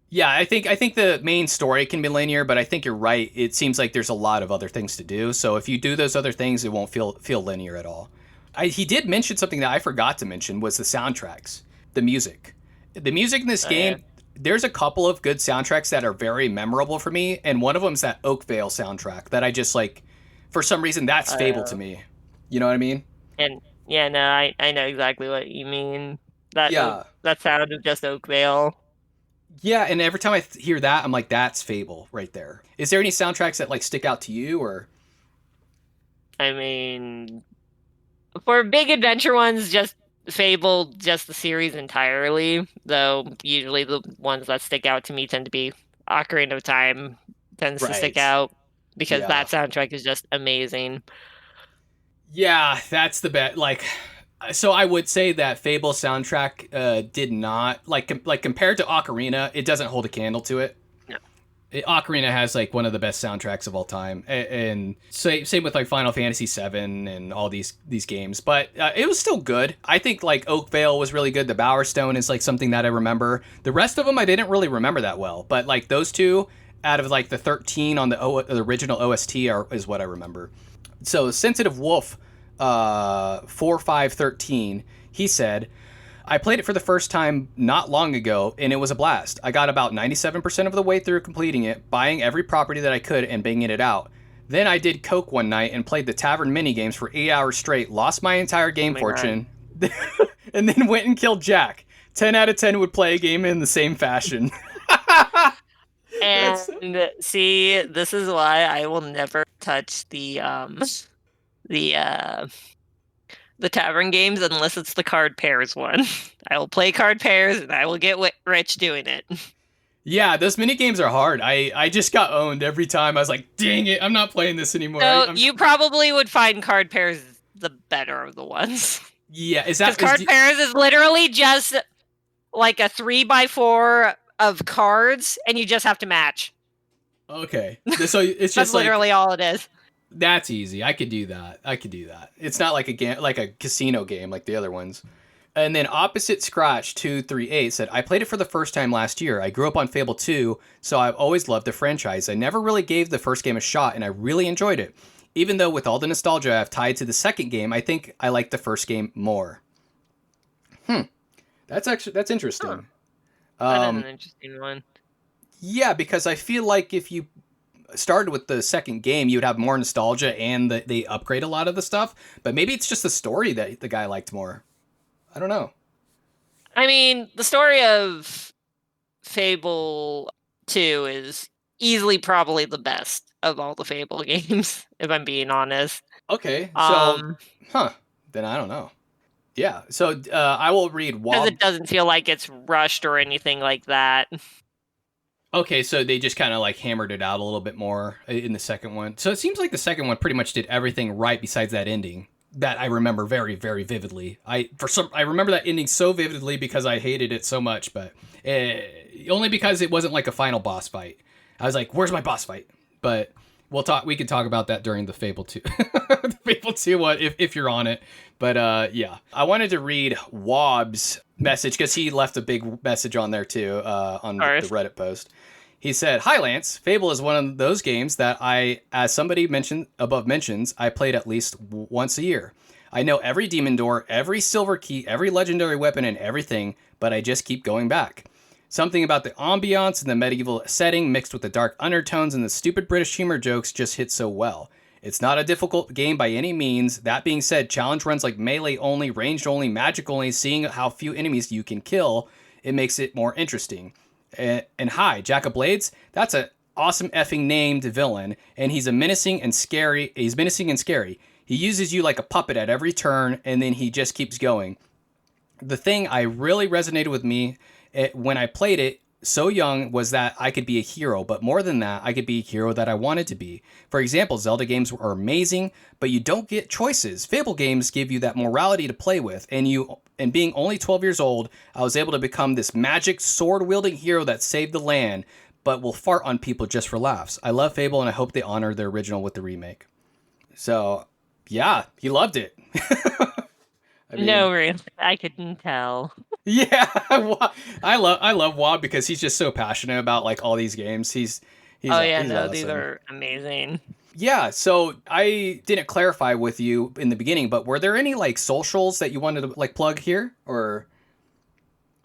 Yeah, I think the main story can be linear, but I think you're right. It seems like there's a lot of other things to do. So if you do those other things, it won't feel linear at all. He did mention something that I forgot to mention was the soundtracks, the music. The music in this game, there's a couple of good soundtracks that are very memorable for me, and one of them is that Oakvale soundtrack that I just like. For some reason, that's Fable to me. You know what I mean? And yeah, no, I know exactly what you mean. Yeah. That sound of just Oakvale. Yeah, and every time I hear that, I'm like, that's Fable right there. Is there any soundtracks that like stick out to you, or? I mean, for big adventure ones, just Fable, just the series entirely. Though usually the ones that stick out to me tend to be Ocarina of Time tends to stick out because that soundtrack is just amazing. Yeah, that's the best. Like, so I would say that Fable soundtrack did not like compared to Ocarina, it doesn't hold a candle to it. No. Ocarina has like one of the best soundtracks of all time, and same with like Final Fantasy VII and all these games. But it was still good. I think like Oak Vale was really good. The Bower Stone is like something that I remember. The rest of them I didn't really remember that well. But like those two out of like the 13 on the original OST is what I remember. So Sensitive Wolf, 4513, he said, I played it for the first time not long ago, and it was a blast. I got about 97% of the way through completing it, buying every property that I could and banging it out. Then I did coke one night and played the tavern minigames for 8 hours straight, lost my entire game fortune, and then went and killed Jack. 10 out of 10 would play a game in the same fashion. And see, this is why I will never touch the tavern games unless it's the card pairs one. I will play card pairs and I will get rich doing it. Yeah, those mini games are hard. I just got owned every time. I was like, dang it, I'm not playing this anymore. So you probably would find card pairs the better of the ones. Yeah, is that because card pairs is literally just like a 3x4 of cards, and you just have to match. Okay, so it's just that's literally all it is. That's easy. I could do that. It's not like a casino game like the other ones. And then Opposite Scratch 238 said, I played it for the first time last year. I grew up on Fable 2, so I've always loved the franchise. I never really gave the first game a shot, and I really enjoyed it. Even though with all the nostalgia I've tied to the second game, I think I like the first game more. That's interesting. Huh. That is an interesting one. Yeah, because I feel like if you started with the second game, you would have more nostalgia and they upgrade a lot of the stuff. But maybe it's just the story that the guy liked more. I don't know. I mean, the story of Fable 2 is easily probably the best of all the Fable games, if I'm being honest. Okay, so, then I don't know. Yeah, so I will read because it doesn't feel like it's rushed or anything like that. Okay, so they just kind of like hammered it out a little bit more in the second one. So it seems like the second one pretty much did everything right besides that ending that I remember very, very vividly. I remember that ending so vividly because I hated it so much, but only because it wasn't like a final boss fight. I was like, "Where's my boss fight?" But we can talk about that during the Fable 2. The Fable 2 one if you're on it. But yeah, I wanted to read Wobb's message because he left a big message on there too on the Reddit post. He said, "Hi Lance, Fable is one of those games that as somebody mentioned, I played at least once a year. I know every demon door, every silver key, every legendary weapon and everything, but I just keep going back. Something about the ambiance and the medieval setting mixed with the dark undertones and the stupid British humor jokes just hit so well. It's not a difficult game by any means. That being said, challenge runs like melee only, ranged only, magic only, seeing how few enemies you can kill, it makes it more interesting. And hi, Jack of Blades, that's an awesome effing named villain, and he's menacing and scary. He uses you like a puppet at every turn, and then he just keeps going. The thing I really resonated with me when I played it so young was that I could be a hero, but more than that, I could be a hero that I wanted to be. For example, Zelda games are amazing, but you don't get choices. Fable games give you that morality to play with, and being only 12 years old, I was able to become this magic sword-wielding hero that saved the land, but will fart on people just for laughs. I love Fable, and I hope they honor the original with the remake." So, yeah, he loved it. No, really, I couldn't tell. Yeah, I love Wob because he's just so passionate about like all these games. He's awesome. These are amazing. Yeah, so I didn't clarify with you in the beginning, but were there any like socials that you wanted to like plug here or?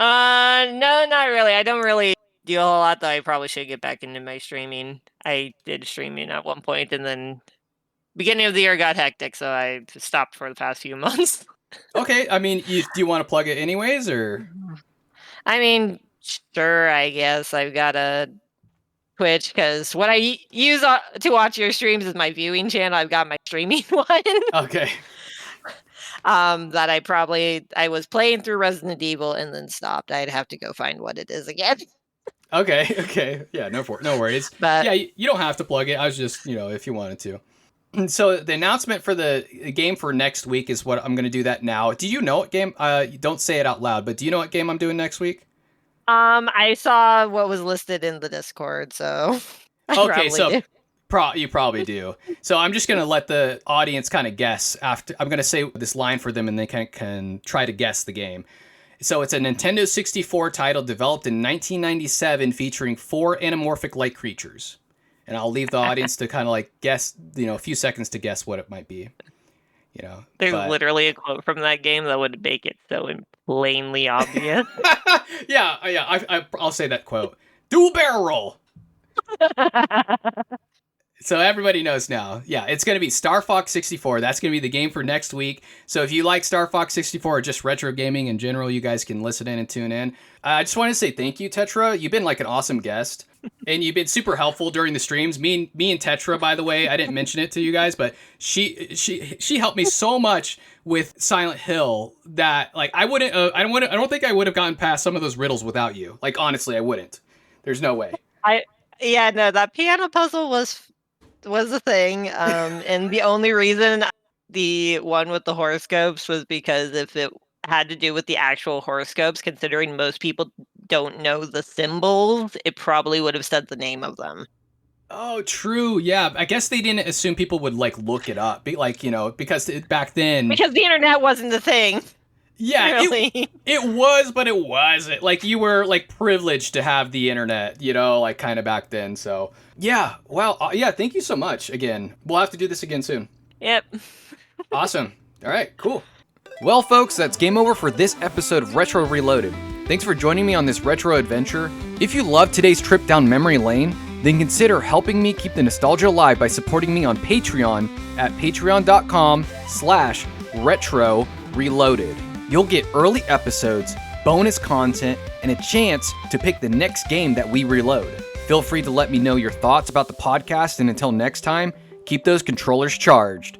No, not really. I don't really do a whole lot, though. I probably should get back into my streaming. I did streaming at one point, and then beginning of the year got hectic, so I stopped for the past few months. Okay, I mean, do you want to plug it anyways, or? I mean, sure, I guess. I've got a Twitch, because what I use to watch your streams is my viewing channel. I've got my streaming one. Okay. That I was playing through Resident Evil and then stopped. I'd have to go find what it is again. Okay. Yeah, no worries. But yeah, you don't have to plug it. I was just, if you wanted to. So the announcement for the game for next week is what I'm going to do that now. Do you know what game? Don't say it out loud, but do you know what game I'm doing next week? I saw what was listed in the Discord, so I Okay, probably so do. you probably do. So I'm just gonna let the audience kind of guess. After I'm gonna say this line for them, and they can try to guess the game. So it's a Nintendo 64 title developed in 1997, featuring 4 anamorphic light creatures. And I'll leave the audience to kind of like guess, a few seconds to guess what it might be. There's But literally a quote from that game that would make it so plainly obvious. yeah, I'll say that quote. Dual barrel roll. So everybody knows now. Yeah, it's going to be Star Fox 64. That's going to be the game for next week. So if you like Star Fox 64 or just retro gaming in general, you guys can listen in and tune in. I just want to say thank you, Tetra. You've been like an awesome guest. And you've been super helpful during the streams. Me and Tetra, by the way, I didn't mention it to you guys, but she helped me so much with Silent Hill that like I don't think I would have gotten past some of those riddles without you. Like honestly, I wouldn't. There's no way. That piano puzzle was a thing, and the only reason the one with the horoscopes was because if it had to do with the actual horoscopes, considering most people don't know the symbols, it probably would have said the name of them. Oh, true. Yeah, I guess they didn't assume people would like look it up, because back then. Because the internet wasn't a thing. Yeah, really. It was, but it wasn't. Like you were like privileged to have the internet, like kind of back then. So yeah, well, yeah. Thank you so much again. We'll have to do this again soon. Yep. Awesome. All right, cool. Well, folks, that's game over for this episode of Retro Reloaded. Thanks for joining me on this retro adventure. If you loved today's trip down memory lane, then consider helping me keep the nostalgia alive by supporting me on Patreon at patreon.com/retro reloaded. You'll get early episodes, bonus content, and a chance to pick the next game that we reload. Feel free to let me know your thoughts about the podcast, and until next time, keep those controllers charged.